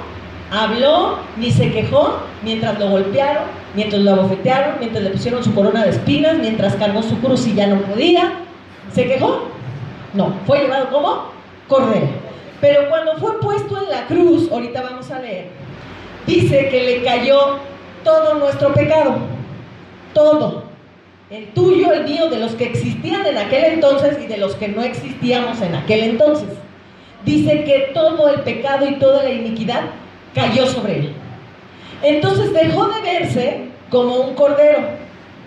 habló ni se quejó mientras lo golpearon, mientras lo abofetearon, mientras le pusieron su corona de espinas, mientras cargó su cruz y ya no podía. ¿Se quejó? No. Fue llevado como cordero. Pero cuando fue puesto en la cruz, ahorita vamos a leer, dice que le cayó todo nuestro pecado, todo, el tuyo, el mío, de los que existían en aquel entonces y de los que no existíamos en aquel entonces. Dice que todo el pecado y toda la iniquidad cayó sobre él. Entonces dejó de verse como un cordero,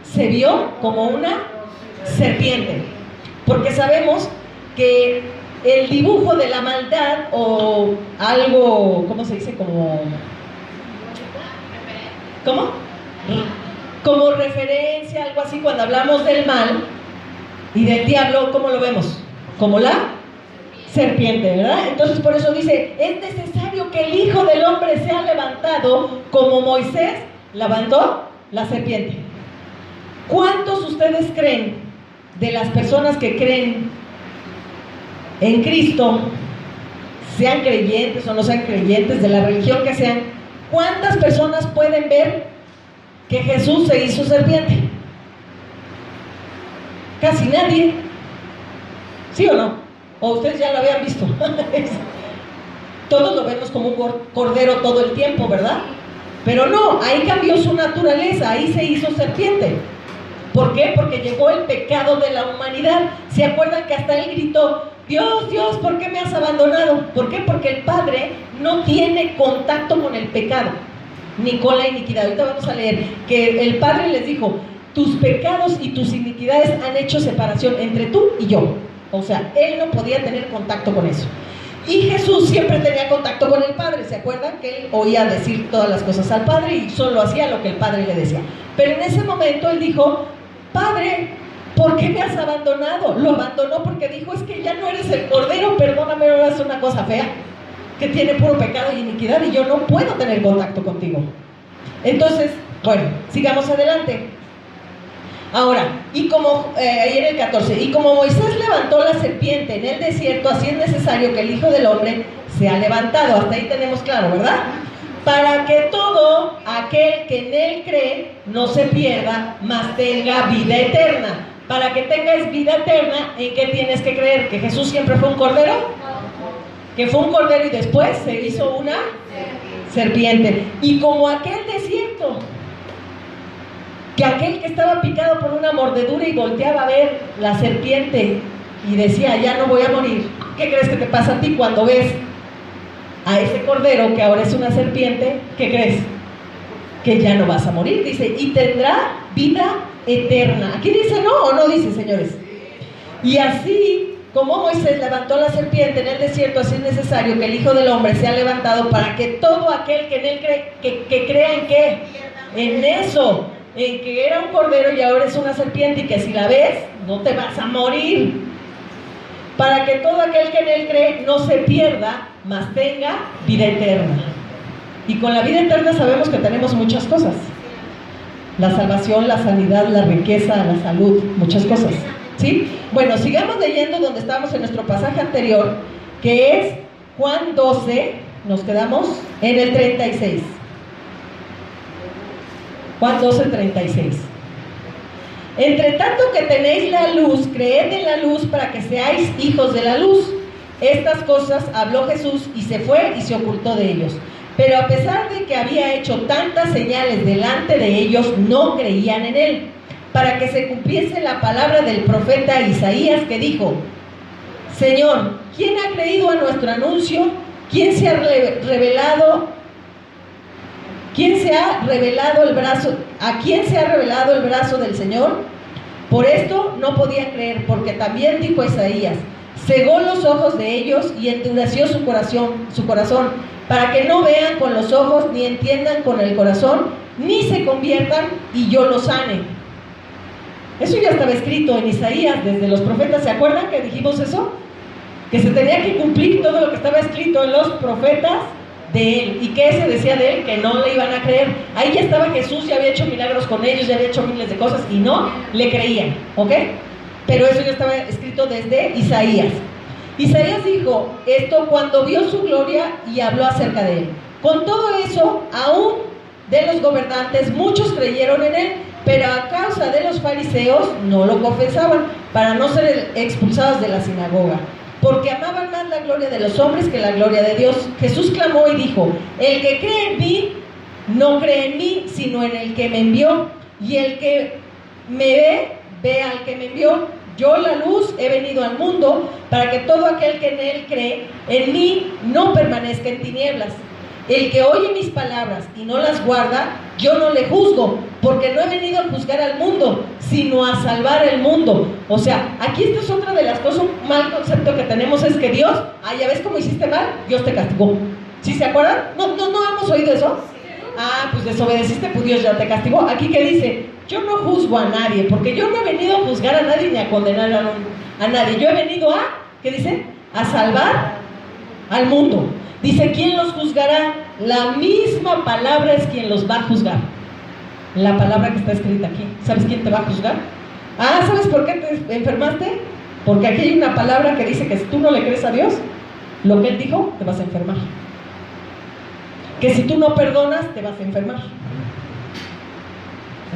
se vio como una serpiente, porque sabemos que el dibujo de la maldad, o algo, ¿cómo se dice? Como referencia, algo así, cuando hablamos del mal y del diablo, ¿cómo lo vemos? Como la serpiente, ¿verdad? Entonces por eso dice, es necesario que el Hijo del Hombre sea levantado como Moisés levantó la serpiente. ¿Cuántos ustedes creen, de las personas que creen en Cristo, sean creyentes o no sean creyentes, de la religión que sean, cuántas personas pueden ver que Jesús se hizo serpiente? Casi nadie. ¿Sí o no? ¿O ustedes ya lo habían visto? Todos lo vemos como un cordero todo el tiempo, ¿verdad? Pero no, ahí cambió su naturaleza, ahí se hizo serpiente. ¿Por qué? Porque llegó el pecado de la humanidad. ¿Se acuerdan que hasta él gritó, Dios, Dios, ¿por qué me has abandonado? ¿Por qué? Porque el Padre no tiene contacto con el pecado, ni con la iniquidad. Ahorita vamos a leer que el Padre les dijo, tus pecados y tus iniquidades han hecho separación entre tú y yo. O sea, él no podía tener contacto con eso. Y Jesús siempre tenía contacto con el Padre. ¿Se acuerdan? Que él oía decir todas las cosas al Padre y solo hacía lo que el Padre le decía. Pero en ese momento él dijo, Padre, ¿por qué me has abandonado? Lo abandonó porque dijo, es que ya no eres el Cordero, perdóname, ahora es una cosa fea, que tiene puro pecado y iniquidad y yo no puedo tener contacto contigo. Entonces, bueno, sigamos adelante. Ahora, ahí en el 14, y como Moisés levantó la serpiente en el desierto, así es necesario que el Hijo del Hombre sea levantado. Hasta ahí tenemos claro, ¿verdad? Para que todo aquel que en él cree no se pierda, mas tenga vida eterna. Para que tengas vida eterna, ¿en qué tienes que creer? ¿Que Jesús siempre fue un cordero? Que fue un cordero y después se hizo una serpiente. Y como aquel desierto, que aquel que estaba picado por una mordedura y volteaba a ver la serpiente y decía, ya no voy a morir. ¿Qué crees que te pasa a ti cuando ves a ese cordero que ahora es una serpiente? ¿Qué crees? Que ya no vas a morir, dice, y tendrá vida eterna. Aquí dice no o no dice, señores. Y así como Moisés levantó la serpiente en el desierto, así es necesario que el Hijo del Hombre sea levantado, para que todo aquel que en él cree, que crea en qué, en eso, en que era un cordero y ahora es una serpiente, y que si la ves no te vas a morir, para que todo aquel que en él cree no se pierda, mas tenga vida eterna. Y con la vida eterna sabemos que tenemos muchas cosas: la salvación, la sanidad, la riqueza, la salud, muchas cosas, ¿sí? Bueno, sigamos leyendo donde estábamos en nuestro pasaje anterior, que es Juan 12, nos quedamos en el 36. Juan 12, 36. Entre tanto que tenéis la luz, creed en la luz para que seáis hijos de la luz. Estas cosas habló Jesús y se fue y se ocultó de ellos. Pero a pesar de que había hecho tantas señales delante de ellos, no creían en él, para que se cumpliese la palabra del profeta Isaías, que dijo: Señor, ¿quién ha creído a nuestro anuncio? ¿Quién se ha revelado? ¿Quién se ha revelado el brazo? ¿A quién se ha revelado el brazo del Señor? Por esto no podían creer, porque también dijo Isaías: cegó los ojos de ellos y endureció su corazón, para que no vean con los ojos, ni entiendan con el corazón, ni se conviertan y yo los sane. Eso ya estaba escrito en Isaías desde los profetas. ¿Se acuerdan que dijimos eso? Que se tenía que cumplir todo lo que estaba escrito en los profetas de él. ¿Y qué se decía de él? Que no le iban a creer. Ahí ya estaba Jesús, ya había hecho milagros con ellos, ya había hecho miles de cosas y no le creían, ¿ok? Pero eso ya estaba escrito desde Isaías. Isaías dijo esto cuando vio su gloria y habló acerca de él. Con todo eso, aún de los gobernantes, muchos creyeron en él, pero a causa de los fariseos no lo confesaban, para no ser expulsados de la sinagoga, porque amaban más la gloria de los hombres que la gloria de Dios. Jesús clamó y dijo: el que cree en mí, no cree en mí, sino en el que me envió. Y el que me ve al que me envió. Yo, la luz, he venido al mundo, para que todo aquel que en él cree, en mí, no permanezca en tinieblas. El que oye mis palabras y no las guarda, yo no le juzgo, porque no he venido a juzgar al mundo, sino a salvar el mundo. O sea, aquí esta es otra de las cosas, un mal concepto que tenemos, es que Dios, ya ves cómo hiciste mal, Dios te castigó. ¿Sí se acuerdan? ¿No hemos oído eso? Pues desobedeciste, pues Dios ya te castigó. Aquí que dice: yo no juzgo a nadie, porque yo no he venido a juzgar a nadie ni a condenar a nadie. Yo he venido ¿qué dice? A salvar al mundo. Dice: ¿quién los juzgará? La misma palabra es quien los va a juzgar. La palabra que está escrita aquí. ¿Sabes quién te va a juzgar? ¿Sabes por qué te enfermaste? Porque aquí hay una palabra que dice que si tú no le crees a Dios, lo que Él dijo, te vas a enfermar. Que si tú no perdonas, te vas a enfermar.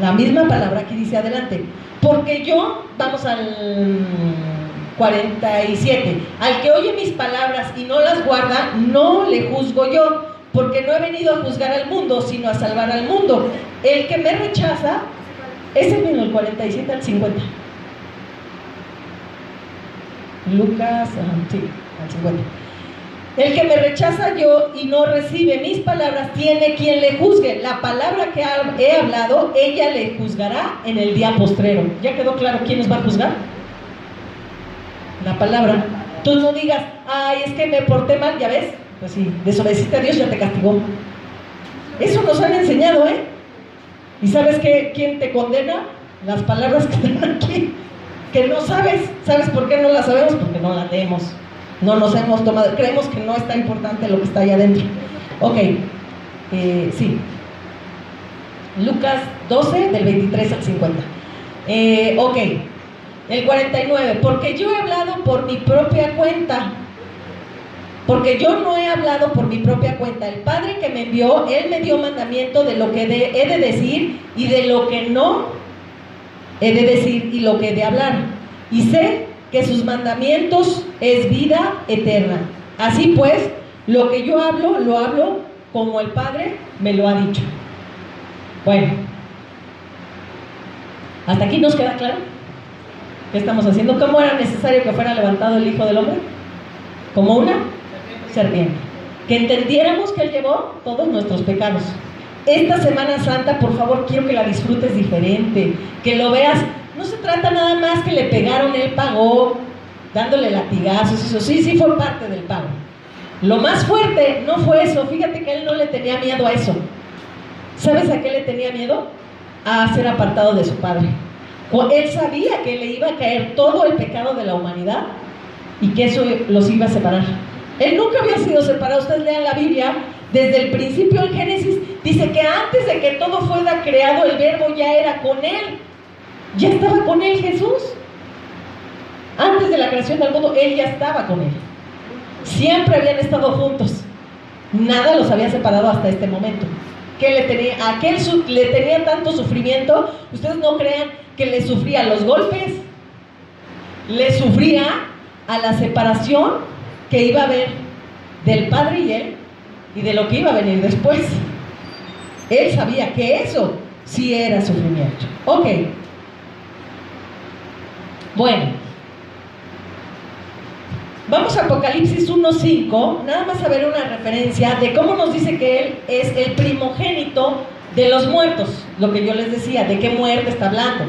La misma palabra aquí dice adelante. Porque yo, vamos al 47, al que oye mis palabras y no las guarda, no le juzgo yo, porque no he venido a juzgar al mundo, sino a salvar al mundo. El que me rechaza, ese mismo, el 47 al 50. Lucas, sí, al 50. El que me rechaza yo y no recibe mis palabras, tiene quien le juzgue. La palabra que he hablado, ella le juzgará en el día postrero. ¿Ya quedó claro quién nos va a juzgar? La palabra. Tú no digas: es que me porté mal, ya ves. Pues sí, desobedeciste a Dios, ya te castigó. Eso nos han enseñado, ¿eh? ¿Y sabes quién te condena? las palabras que están aquí, que no sabes. ¿Sabes por qué no las sabemos? Porque no las leemos, no nos hemos tomado, creemos que no está importante lo que está ahí adentro. Ok, sí, Lucas 12 del 23 al 50. Ok, el 49, porque yo he hablado por mi propia cuenta. Porque yo no he hablado por mi propia cuenta. El Padre que me envió, Él me dio mandamiento de lo que he de decir y de lo que no he de decir y lo que he de hablar. Y sé que sus mandamientos es vida eterna. Así pues, lo que yo hablo, lo hablo como el Padre me lo ha dicho. Bueno, ¿hasta aquí nos queda claro? ¿Qué estamos haciendo? ¿Cómo era necesario que fuera levantado el Hijo del Hombre? Como una serpiente. Que entendiéramos que Él llevó todos nuestros pecados. Esta Semana Santa, por favor, quiero que la disfrutes diferente, que lo veas. No se trata nada más que le pegaron, Él pagó, dándole latigazos, eso sí fue parte del pago. Lo más fuerte no fue eso. Fíjate que Él no le tenía miedo a eso. ¿Sabes a qué le tenía miedo? A ser apartado de su Padre. Él sabía que le iba a caer todo el pecado de la humanidad y que eso los iba a separar. Él nunca había sido separado. Ustedes lean la Biblia, desde el principio en Génesis, dice que antes de que todo fuera creado, el Verbo ya era con Él. Ya estaba con Él Jesús. Antes de la creación del mundo, Él ya estaba con Él. Siempre habían estado juntos. Nada los había separado hasta este momento. Que le tenía tanto sufrimiento. Ustedes no crean que le sufría los golpes. Le sufría a la separación que iba a haber del Padre y Él, y de lo que iba a venir después. Él sabía que eso sí era sufrimiento. Ok. Bueno, vamos a Apocalipsis 1:5, nada más a ver una referencia de cómo nos dice que Él es el primogénito de los muertos. Lo que yo les decía, ¿de qué muerte está hablando?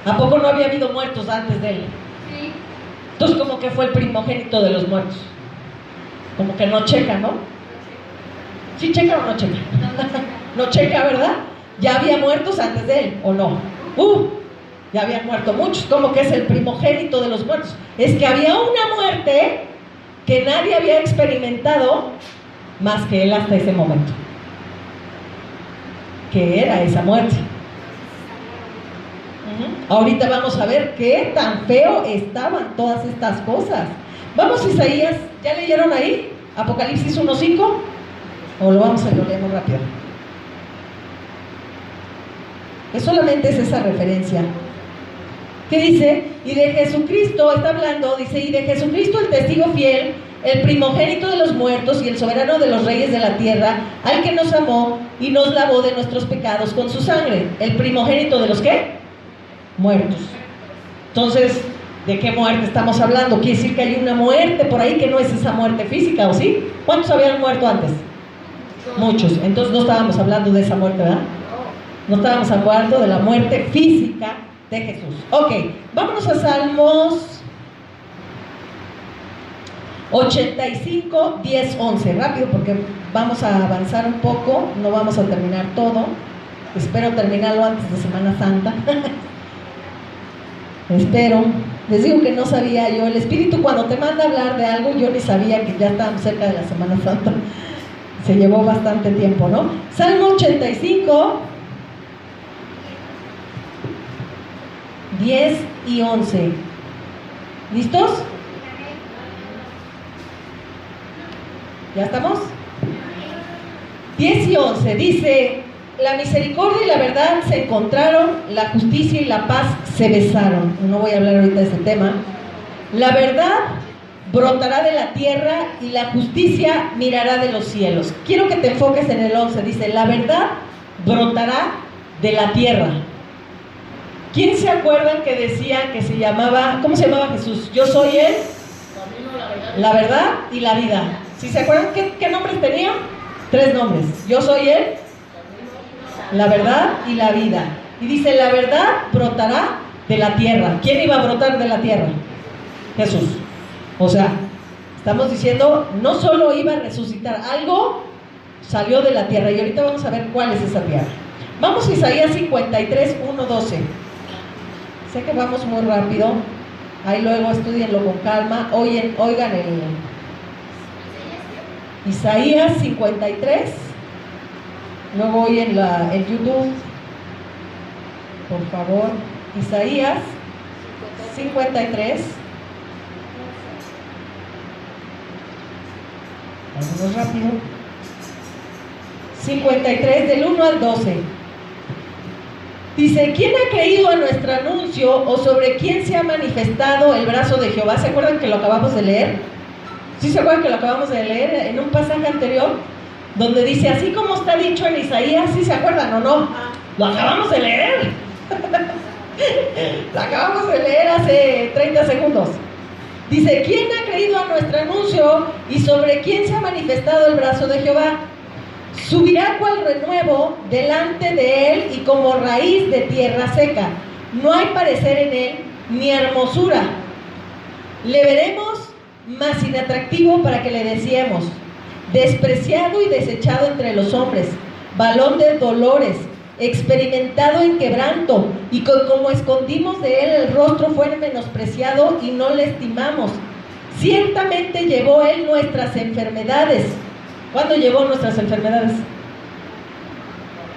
¿A poco no había habido muertos antes de Él? Sí. Entonces, como que fue el primogénito de los muertos. Como que no checa, ¿no? ¿Sí checa o no checa? No checa, ¿verdad? ¿Ya había muertos antes de Él o no? Ya habían muerto muchos. Como que es el primogénito de los muertos. Es que había una muerte que nadie había experimentado más que Él hasta ese momento. ¿Qué era esa muerte? Ahorita vamos a ver qué tan feo estaban todas estas cosas. Vamos a Isaías, ¿ya leyeron ahí? Apocalipsis 1:5, o lo vamos a leer muy rápido. Solamente es esa referencia. ¿Qué dice? Y de Jesucristo, está hablando, dice, y de Jesucristo el testigo fiel, el primogénito de los muertos y el soberano de los reyes de la tierra, al que nos amó y nos lavó de nuestros pecados con su sangre. ¿El primogénito de los qué? Muertos. Entonces, ¿de qué muerte estamos hablando? Quiere decir que hay una muerte por ahí que no es esa muerte física, ¿o sí? ¿Cuántos habían muerto antes? Muchos. Entonces no estábamos hablando de esa muerte, ¿verdad? No estábamos hablando de la muerte física de Jesús. Ok, vámonos a Salmos 85, 10, 11. Rápido porque vamos a avanzar un poco. No vamos a terminar todo. Espero terminarlo antes de Semana Santa. Espero. Les digo que no sabía yo. El Espíritu cuando te manda a hablar de algo, yo ni sabía que ya estábamos cerca de la Semana Santa. Se llevó bastante tiempo, ¿no? Salmo 85, 10 y 11. ¿Listos? ¿Ya estamos? 10 y 11 dice: la misericordia y la verdad se encontraron, la justicia y la paz se besaron. No voy a hablar ahorita de ese tema. La verdad brotará de la tierra y la justicia mirará de los cielos. Quiero que te enfoques en el 11. Dice: la verdad brotará de la tierra. ¿Quién se acuerdan que decía que se llamaba, cómo se llamaba Jesús? Yo soy Él, la verdad y la vida. ¿Sí se acuerdan qué nombres tenía? 3 nombres. Yo soy Él, la verdad y la vida. Y dice: la verdad brotará de la tierra. ¿Quién iba a brotar de la tierra? Jesús. O sea, estamos diciendo, no solo iba a resucitar, algo salió de la tierra. Y ahorita vamos a ver cuál es esa tierra. Vamos a Isaías 53, 1, 12. Sé que vamos muy rápido, ahí luego estudienlo con calma, oigan el Isaías 53, luego oyen el YouTube, por favor, Isaías 53. Vamos rápido. 53 del 1 al 12. Dice: ¿quién ha creído a nuestro anuncio o sobre quién se ha manifestado el brazo de Jehová? ¿Se acuerdan que lo acabamos de leer? ¿Sí se acuerdan que lo acabamos de leer en un pasaje anterior? Donde dice, así como está dicho en Isaías, ¿sí se acuerdan o no? Lo acabamos de leer. Lo acabamos de leer hace 30 segundos. Dice: ¿quién ha creído a nuestro anuncio y sobre quién se ha manifestado el brazo de Jehová? Subirá cual renuevo delante de él y como raíz de tierra seca. No hay parecer en él ni hermosura. Le veremos más inatractivo para que le deseemos. Despreciado y desechado entre los hombres, varón de dolores, experimentado en quebranto, y como escondimos de él el rostro, fue menospreciado y no le estimamos. Ciertamente llevó él nuestras enfermedades. ¿Cuándo llevó nuestras enfermedades?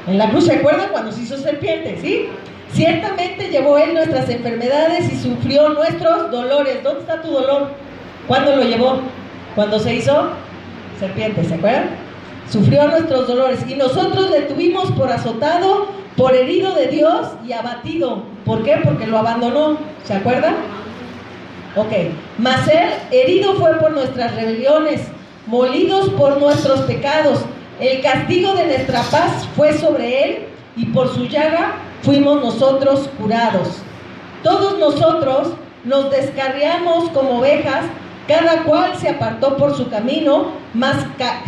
En la cruz, ¿se acuerdan? Cuando se hizo serpiente, ¿sí? Ciertamente llevó él nuestras enfermedades y sufrió nuestros dolores. ¿Dónde está tu dolor? ¿Cuándo lo llevó? Cuando se hizo serpiente, ¿se acuerdan? Sufrió nuestros dolores y nosotros le tuvimos por azotado, por herido de Dios y abatido. ¿Por qué? Porque lo abandonó, ¿se acuerdan? Ok, mas él herido fue por nuestras rebeliones, molidos por nuestros pecados. El castigo de nuestra paz fue sobre él y por su llaga fuimos nosotros curados. Todos nosotros nos descarriamos como ovejas, cada cual se apartó por su camino, mas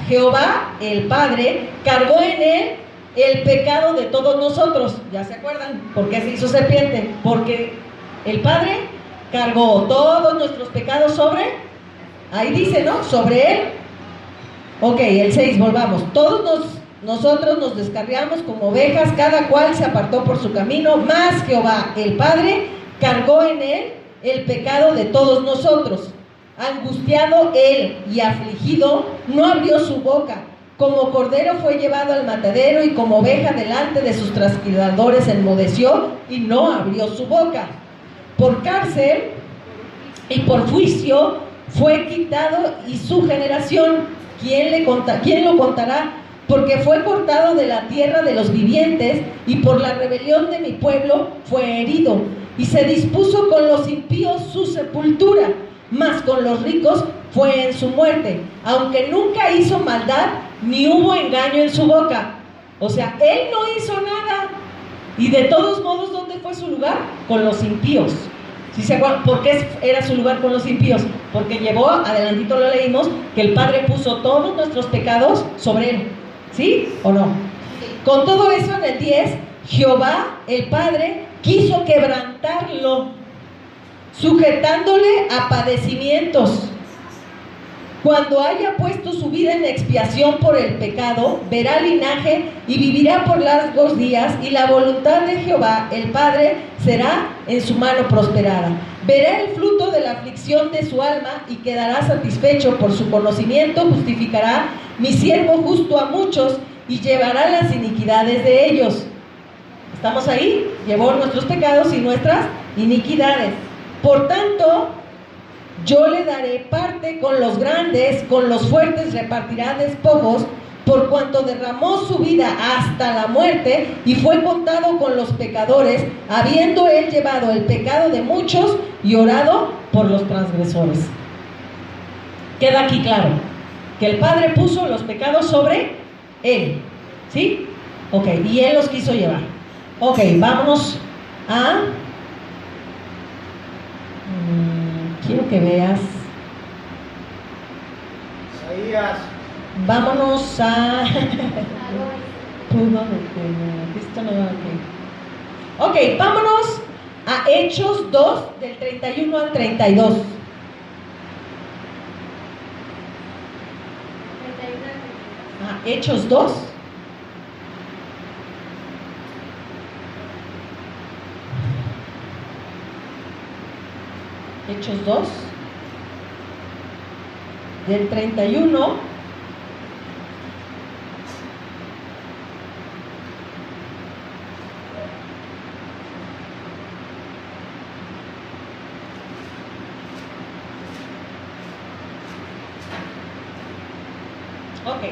Jehová, el Padre, cargó en él el pecado de todos nosotros. ¿Ya se acuerdan? ¿Por qué se hizo serpiente? Porque el Padre cargó todos nuestros pecados sobre, ahí dice, ¿no? Sobre él. Ok, el 6, volvamos. Nosotros nos descarriamos como ovejas, cada cual se apartó por su camino, mas Jehová, el Padre, cargó en él el pecado de todos nosotros. Angustiado él y afligido, no abrió su boca. Como cordero fue llevado al matadero y como oveja delante de sus trasquiladores enmudeció y no abrió su boca. Por cárcel y por juicio fue quitado, y su generación, ¿quién lo contará? Porque fue cortado de la tierra de los vivientes, y por la rebelión de mi pueblo fue herido. Y se dispuso con los impíos su sepultura, mas con los ricos fue en su muerte, aunque nunca hizo maldad, ni hubo engaño en su boca. O sea, él no hizo nada, y de todos modos, ¿dónde fue su lugar? Con los impíos. ¿Sí se acuerdan? ¿Por qué era su lugar con los impíos? Porque llevó, adelantito lo leímos, que el Padre puso todos nuestros pecados sobre él. ¿Sí o no? Con todo eso, en el 10, Jehová, el Padre, quiso quebrantarlo, sujetándole a padecimientos. Cuando haya puesto su vida en expiación por el pecado, verá linaje y vivirá por largos días, y la voluntad de Jehová, el Padre, será en su mano prosperada. Verá el fruto de la aflicción de su alma y quedará satisfecho. Por su conocimiento justificará mi siervo justo a muchos y llevará las iniquidades de ellos. ¿Estamos ahí? Llevó nuestros pecados y nuestras iniquidades. Por tanto, yo le daré parte con los grandes, con los fuertes repartirá despojos, por cuanto derramó su vida hasta la muerte y fue contado con los pecadores, habiendo él llevado el pecado de muchos y orado por los transgresores. Queda aquí claro que el Padre puso los pecados sobre él, ¿sí? Ok, y él los quiso llevar. Ok, vámonos a... quiero que veas. Isaías. Vámonos a... Ok, vámonos a Hechos 2, del 31 al 32. Hechos 2. Hechos 2, del 31 Ok,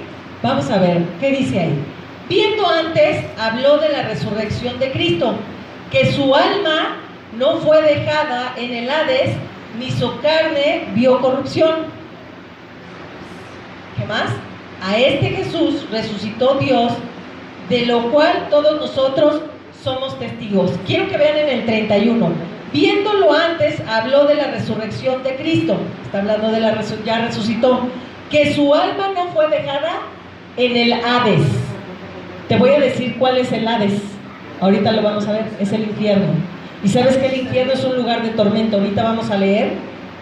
vamos a ver, ¿qué dice ahí? Viendo antes, habló de la resurrección de Cristo, que su alma no fue dejada en el Hades, ni su carne vio corrupción. ¿Qué más? A este Jesús resucitó Dios, de lo cual todos nosotros somos testigos. Quiero que vean en el 31. Viéndolo antes, habló de la resurrección de Cristo. Está hablando de ya resucitó. Que su alma no fue dejada en el Hades. Te voy a decir cuál es el Hades. Ahorita lo vamos a ver. Es el infierno. Y sabes que el infierno es un lugar de tormento. Ahorita vamos a leer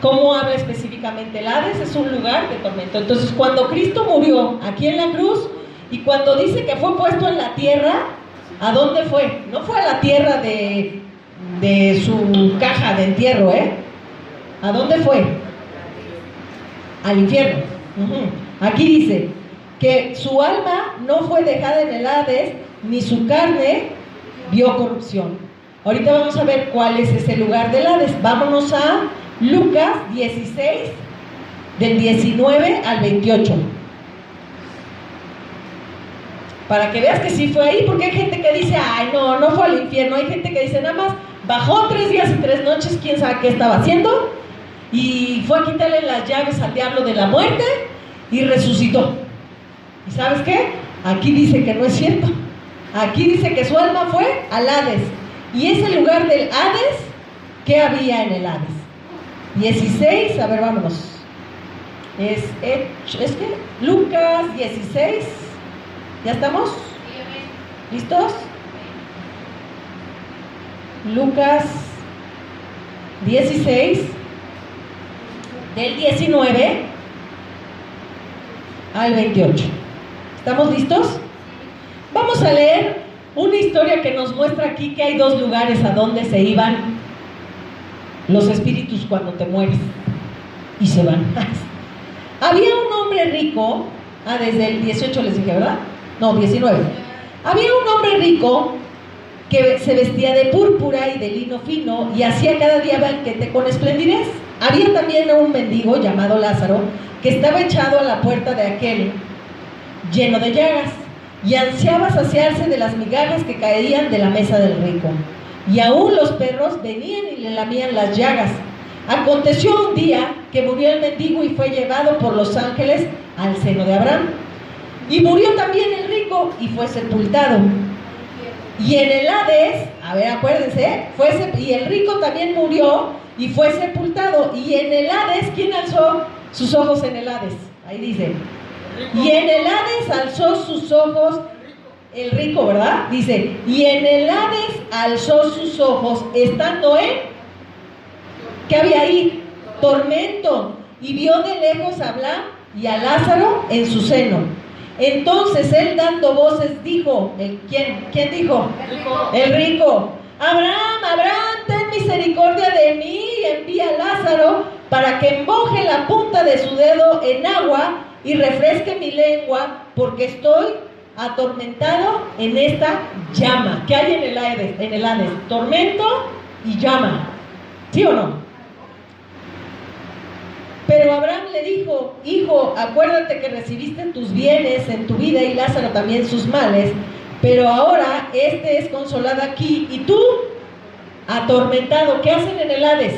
cómo habla específicamente el Hades. Es un lugar de tormento. Entonces, cuando Cristo murió aquí en la cruz, y cuando dice que fue puesto en la tierra, ¿a dónde fue? No fue a la tierra de su caja de entierro, ¿eh? ¿A dónde fue? Al infierno. Aquí dice que su alma no fue dejada en el Hades, ni su carne vio corrupción. Ahorita vamos a ver cuál es ese lugar del Hades. Vámonos a Lucas 16, del 19 al 28. Para que veas que sí fue ahí, porque hay gente que dice, ay, no fue al infierno. Hay gente que dice, nada más bajó 3 días y 3 noches, quién sabe qué estaba haciendo, y fue a quitarle las llaves al diablo de la muerte y resucitó. ¿Y sabes qué? Aquí dice que no es cierto. Aquí dice que su alma fue al Hades. Y ese lugar del Hades, ¿qué había en el Hades? 16, a ver, vámonos. Es que Lucas 16. ¿Ya estamos? ¿Listos? Lucas 16, del 19 al 28. ¿Estamos listos? Vamos a leer una historia que nos muestra aquí que hay 2 lugares a donde se iban los espíritus cuando te mueres y se van. Había un hombre rico, desde el 18 les dije, ¿verdad? No, 19. Había un hombre rico que se vestía de púrpura y de lino fino y hacía cada día banquete con esplendidez. Había también un mendigo llamado Lázaro que estaba echado a la puerta de aquel, lleno de llagas, y ansiaba saciarse de las migajas que caían de la mesa del rico. Y aún los perros venían y le lamían las llagas. Aconteció un día que murió el mendigo y fue llevado por los ángeles al seno de Abraham. Y murió también el rico y fue sepultado. Y en el Hades, a ver, acuérdense, y el rico también murió y fue sepultado. Y en el Hades, ¿quién alzó sus ojos en el Hades? Ahí dice. Y en el Hades alzó sus ojos el rico, ¿verdad? Dice, y en el Hades alzó sus ojos, estando en, ¿qué había ahí? Tormento. Y vio de lejos a Abraham y a Lázaro en su seno. Entonces él, dando voces, dijo, ¿quién dijo? El rico. Abraham, ten misericordia de mí y envía a Lázaro para que moje la punta de su dedo en agua y refresque mi lengua, porque estoy atormentado en esta llama. ¿Qué hay en el Hades? Tormento y llama. ¿Sí o no? Pero Abraham le dijo, hijo, acuérdate que recibiste tus bienes en tu vida y Lázaro también sus males, pero ahora este es consolado aquí y tú atormentado. ¿Qué hacen en el Hades?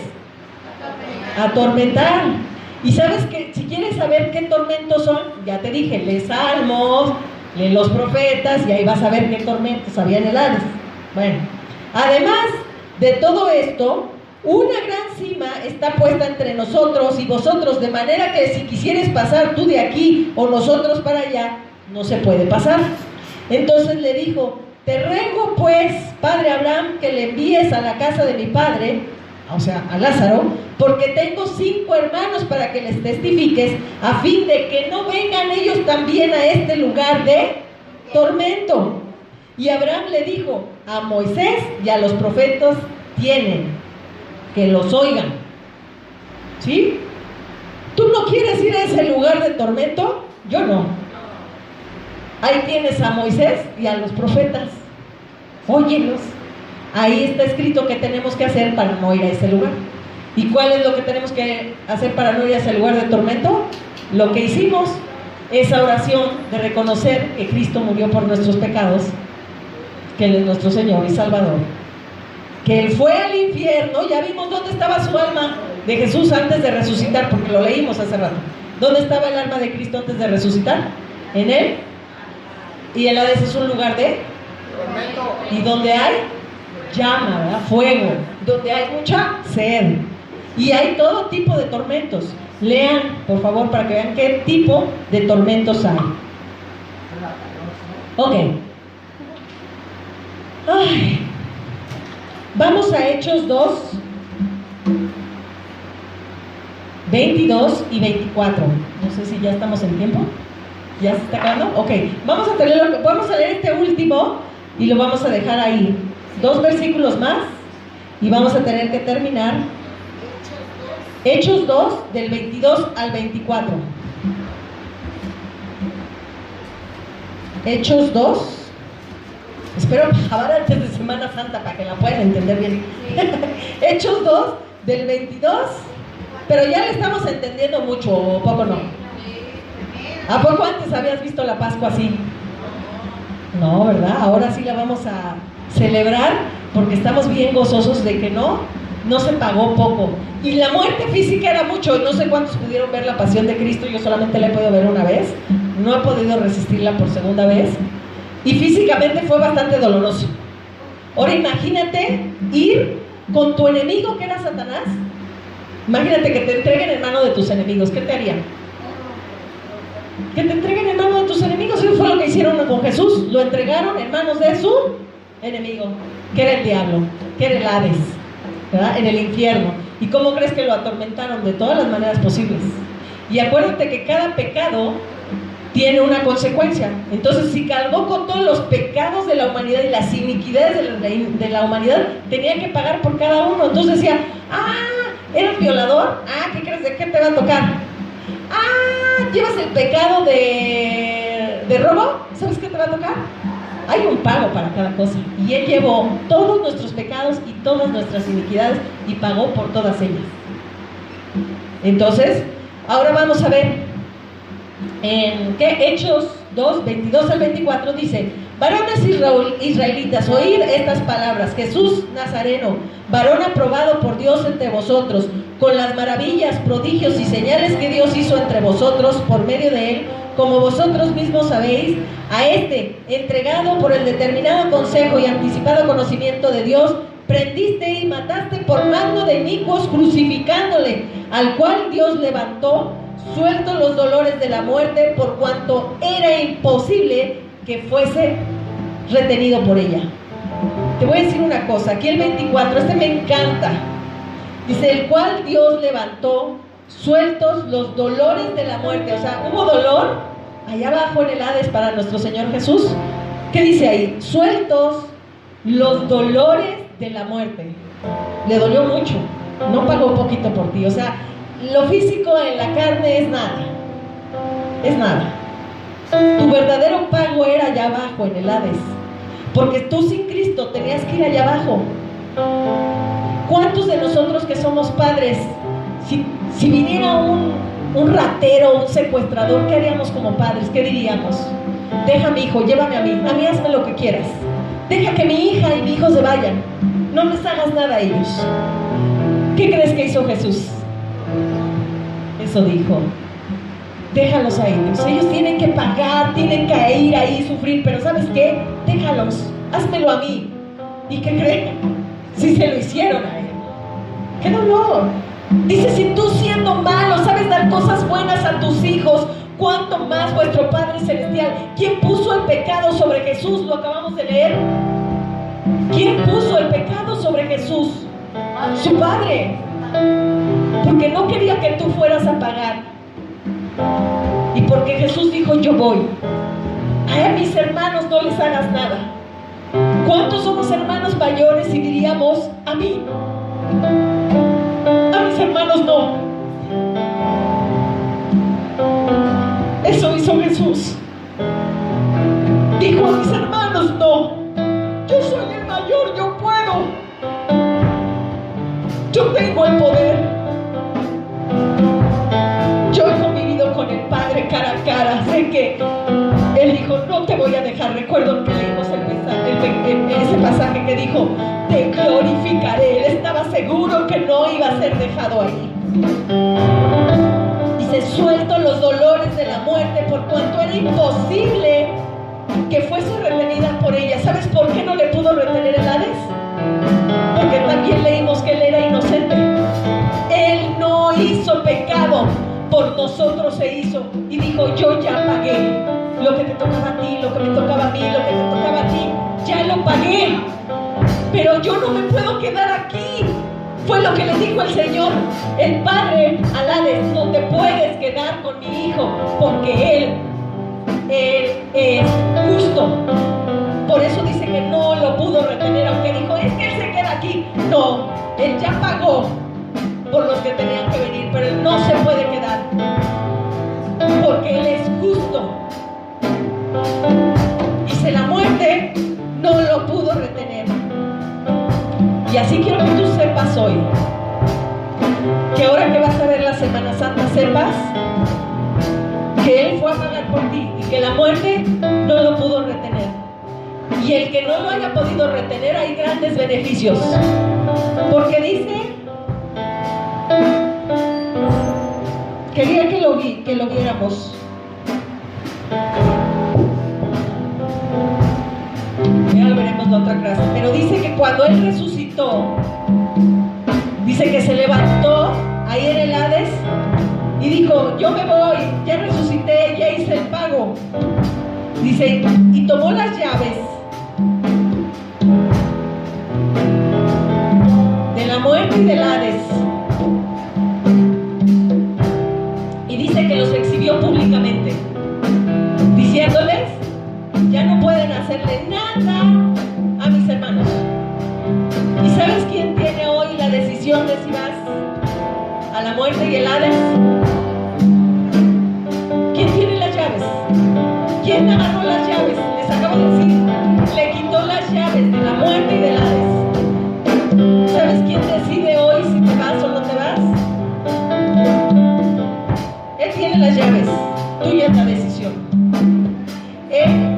Atormentar. Y sabes que si quieres saber qué tormentos son, ya te dije, lee Salmos, lee los profetas y ahí vas a ver qué tormentos había en el Hades. Bueno, además de todo esto, una gran cima está puesta entre nosotros y vosotros, de manera que si quisieres pasar tú de aquí o nosotros para allá, no se puede pasar. Entonces le dijo, te ruego pues, padre Abraham, que le envíes a la casa de mi padre, o sea, a Lázaro, porque tengo 5 hermanos para que les testifiques, a fin de que no vengan ellos también a este lugar de tormento. Y Abraham le dijo, a Moisés y a los profetas tienen, que los oigan. ¿Sí? ¿Tú no quieres ir a ese lugar de tormento? Yo no. Ahí tienes a Moisés y a los profetas. Óyelos. Ahí está escrito qué tenemos que hacer para no ir a ese lugar. ¿Y cuál es lo que tenemos que hacer para no ir a ese lugar de tormento? Lo que hicimos, esa oración de reconocer que Cristo murió por nuestros pecados, que Él es nuestro Señor y Salvador, que Él fue al infierno. Ya vimos dónde estaba su alma de Jesús antes de resucitar, porque lo leímos hace rato. ¿Dónde estaba el alma de Cristo antes de resucitar? En Él. Y el Hades es un lugar de tormento. Y donde hay llama, ¿verdad? Fuego, donde hay mucha sed. Y hay todo tipo de tormentos. Lean, por favor, para que vean qué tipo de tormentos hay. Ok. Ay. Vamos a Hechos 2, 22 y 24. No sé si ya estamos en tiempo. ¿Ya se está acabando? Ok. Vamos a leer este último y lo vamos a dejar ahí. 2 versículos más y vamos a tener que terminar. Hechos 2, del 22 al 24. Hechos 2. Espero acabar antes de Semana Santa para que la puedan entender bien. Hechos 2, del 22. Pero ya le estamos entendiendo mucho, ¿o poco no? ¿A poco antes habías visto la Pascua así? No, ¿verdad? Ahora sí la vamos a celebrar porque estamos bien gozosos de que no se pagó poco. Y la muerte física era mucho. No sé cuántos pudieron ver la Pasión de Cristo. Yo solamente la he podido ver una vez. No he podido resistirla por segunda vez. Y físicamente fue bastante doloroso. Ahora imagínate ir con tu enemigo, que era Satanás. Imagínate que te entreguen en mano de tus enemigos. ¿Qué te harían? Que te entreguen en manos de tus enemigos. Eso fue lo que hicieron con Jesús. Lo entregaron en manos de su enemigo, que era el diablo, que era el Hades, ¿verdad? En el infierno. ¿Y cómo crees que lo atormentaron? De todas las maneras posibles. Y acuérdate que cada pecado tiene una consecuencia. Entonces, si cargó con todos los pecados de la humanidad y las iniquidades de la humanidad, tenía que pagar por cada uno. Entonces decía, ¿eres violador? ¿Qué crees? ¿De qué te va a tocar? ¿Llevas el pecado de robo? ¿Sabes qué te va a tocar? Hay un pago para cada cosa. Y Él llevó todos nuestros pecados y todas nuestras iniquidades y pagó por todas ellas. Entonces, ahora vamos a ver en Hechos 2, 22 al 24 dice: varones israelitas, oíd estas palabras. Jesús Nazareno, varón aprobado por Dios entre vosotros, con las maravillas, prodigios y señales que Dios hizo entre vosotros por medio de Él, como vosotros mismos sabéis, a este, entregado por el determinado consejo y anticipado conocimiento de Dios, prendiste y mataste por mando de inicuos, crucificándole, al cual Dios levantó, suelto los dolores de la muerte, por cuanto era imposible que fuese retenido por ella. Te voy a decir una cosa, aquí el 24, me encanta. Dice, el cual Dios levantó, sueltos los dolores de la muerte. O sea, hubo dolor allá abajo en el Hades para nuestro Señor Jesús. ¿Qué dice ahí? Sueltos los dolores de la muerte. Le dolió mucho, no pagó poquito por ti. O sea, lo físico en la carne es nada. Es nada. Tu verdadero pago era allá abajo en el Hades, porque tú sin Cristo tenías que ir allá abajo. ¿Cuántos de nosotros que somos padres, si viniera un ratero, un secuestrador, qué haríamos como padres? ¿Qué diríamos? Deja a mi hijo, llévame a mí hazme lo que quieras, deja que mi hija y mi hijo se vayan, no les hagas nada a ellos. ¿Qué crees que hizo Jesús? Eso dijo: déjalos a ellos tienen que pagar, tienen que ir ahí y sufrir, pero ¿sabes qué? Déjalos, házmelo a mí. ¿Y qué creen? Si se lo hicieron a Él. ¡Qué dolor! Dice, si tú siendo malo sabes dar cosas buenas a tus hijos, ¿cuánto más vuestro Padre Celestial? ¿Quién puso el pecado sobre Jesús? Lo acabamos de leer. ¿Quién puso el pecado sobre Jesús? Su Padre. Porque no quería que tú fueras a pagar. Y porque Jesús dijo, yo voy. A mis hermanos no les hagas nada. ¿Cuántos somos hermanos mayores y diríamos, a mí? A mis hermanos no. yo tengo el poder. Yo he convivido con el Padre cara a cara. Sé que Él dijo, no te voy a dejar. Recuerdo que leímos ese pasaje que dijo, te glorificaré. Él estaba seguro que no iba a ser dejado ahí. Dice, suelto los dolores de la muerte, por cuanto era imposible que fuese retenida por ella. ¿Sabes por qué no le pudo retener el Hades? Porque también leímos que Él era inocente. Él no hizo pecado, por nosotros se hizo. Y dijo, yo ya pagué lo que te tocaba a ti, lo que me tocaba a mí, lo que te tocaba a ti, ya lo pagué. Pero yo no me puedo quedar aquí. Fue lo que le dijo el Señor, el Padre al Hades, no te puedes quedar con mi hijo, porque Él es justo. Por eso dice que no lo pudo retener, aunque dijo, es que Él se queda aquí. No, Él ya pagó por los que tenían que venir, pero Él no se puede quedar, porque Él es justo. Dice, la muerte no lo pudo retener. Y así quiero que tú sepas hoy, que ahora que vas a ver la Semana Santa, sepas que Él fue a pagar por ti y que la muerte no lo pudo retener. Y el que no lo haya podido retener, hay grandes beneficios. Porque dice, quería que lo viéramos. Ya lo veremos la otra clase. Pero dice que cuando Él resucitó, dice que se levantó ahí en el Hades y dijo, yo me voy, ya resucité, ya hice el pago. Dice, y tomó las llaves de la muerte y del Hades. Y dice que los exhibió públicamente, diciéndoles, ya no pueden hacerle nada a mis hermanos. ¿Y sabes quién tiene hoy la decisión de si vas a la muerte y el Hades? ¿Quién tiene las llaves? ¿Quién agarró las llaves? Les acabo de decir, le quitó las llaves de la muerte y del Hades. ¿Sabes quién decide hoy si te vas o no te vas? Él tiene las llaves, tuya es la decisión.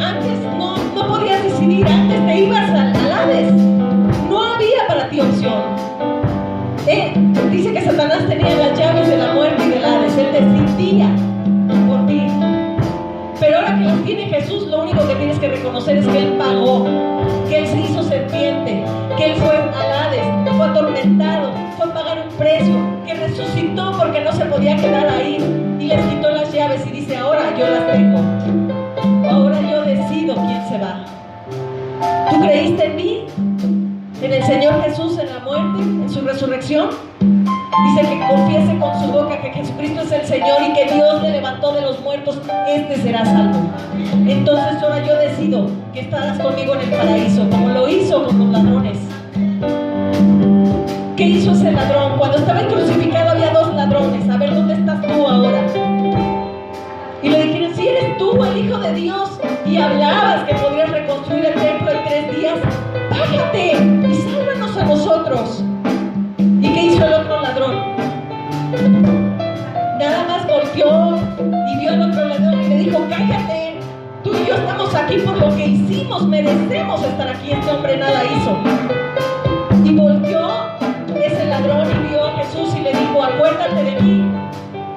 Antes no podías decidir, antes te ibas al Hades, no había para ti opción. Dice que Satanás tenía las llaves de la muerte y del Hades, él decidía por ti. Pero ahora que las tiene Jesús, lo único que tienes que reconocer es que Él pagó, que Él se hizo serpiente, que Él fue al Hades, fue atormentado, fue a pagar un precio, que resucitó porque no se podía quedar ahí y les quitó las llaves y dice, ahora yo las tengo. Ahora yo decido quién se va. ¿Tú creíste en mí? ¿En el Señor Jesús, en la muerte, en su resurrección? Dice que confiese con su boca que Jesucristo es el Señor y que Dios le levantó de los muertos, este será salvo. Entonces ahora yo decido que estarás conmigo en el paraíso, como lo hizo con los ladrones. ¿Qué hizo ese ladrón? Cuando estaba crucificado había dos ladrones. A ver, ¿dónde estás tú ahora? Y le dijeron, si eres tú el Hijo de Dios y hablabas que podrías reconstruir el templo en 3 días, bájate y sálvanos a nosotros. ¿Y qué hizo el otro ladrón? Nada más volteó y vio al otro ladrón y le dijo, cállate, tú y yo estamos aquí por lo que hicimos, merecemos estar aquí, este hombre nada hizo. Y volteó ese ladrón y vio a Jesús y le dijo, acuérdate de mí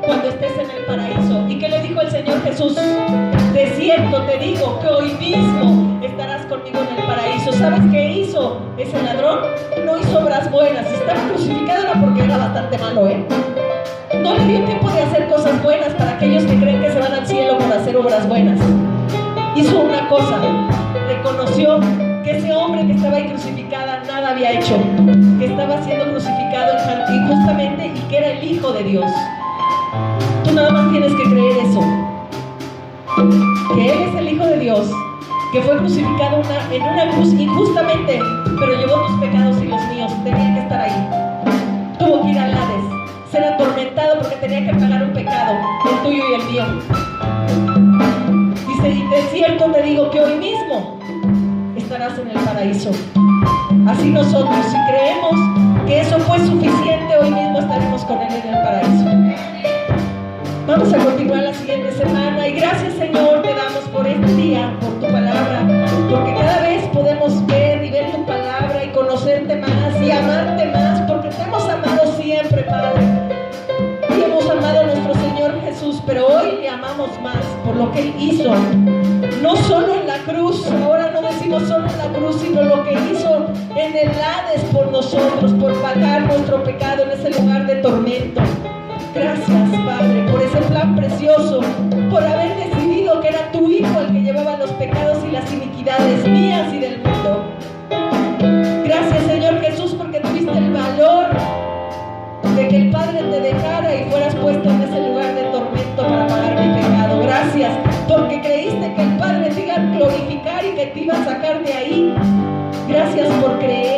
cuando estés en el paraíso. ¿Y qué le dijo el Señor Jesús? De cierto te digo que hoy mismo estarás conmigo en el paraíso. ¿Sabes qué hizo ese ladrón? No hizo obras buenas. Si estaba crucificado era porque era bastante malo, No le dio tiempo de hacer cosas buenas para aquellos que creen que se van al cielo por hacer obras buenas. Hizo una cosa, reconoció que ese hombre que estaba ahí crucificada nada había hecho, que estaba siendo crucificado injustamente y que era el Hijo de Dios. Tú nada más tienes que creer eso, que Él es el Hijo de Dios, que fue crucificado en una cruz injustamente, pero llevó tus pecados y los míos. Tenía que estar ahí. Tuvo que ir al Hades, ser atormentado porque tenía que pagar un pecado, el tuyo y el mío. Dice, y de cierto te digo que hoy mismo estarás en el paraíso. Así nosotros, si creemos que eso fue suficiente, hoy mismo estaremos con Él en el paraíso. Vamos a continuar la siguiente semana y gracias, Señor, te damos por este día, por tu palabra, porque cada vez podemos ver y ver tu palabra y conocerte más y amarte más, porque te hemos amado siempre, Padre, y hemos amado a nuestro Señor Jesús, pero hoy le amamos más por lo que Él hizo, no solo en la cruz, ahora no decimos solo en la cruz, sino lo que hizo en el Hades por nosotros, por pagar nuestro pecado en ese lugar de tormento. Gracias, Padre, por ese plan precioso, por haber decidido que era tu Hijo el que llevaba los pecados y las iniquidades mías y del mundo. Gracias, Señor Jesús, porque tuviste el valor de que el Padre te dejara y fueras puesto en ese lugar de tormento para pagar mi pecado. Gracias, porque creíste que el Padre te iba a glorificar y que te iba a sacar de ahí. Gracias por creer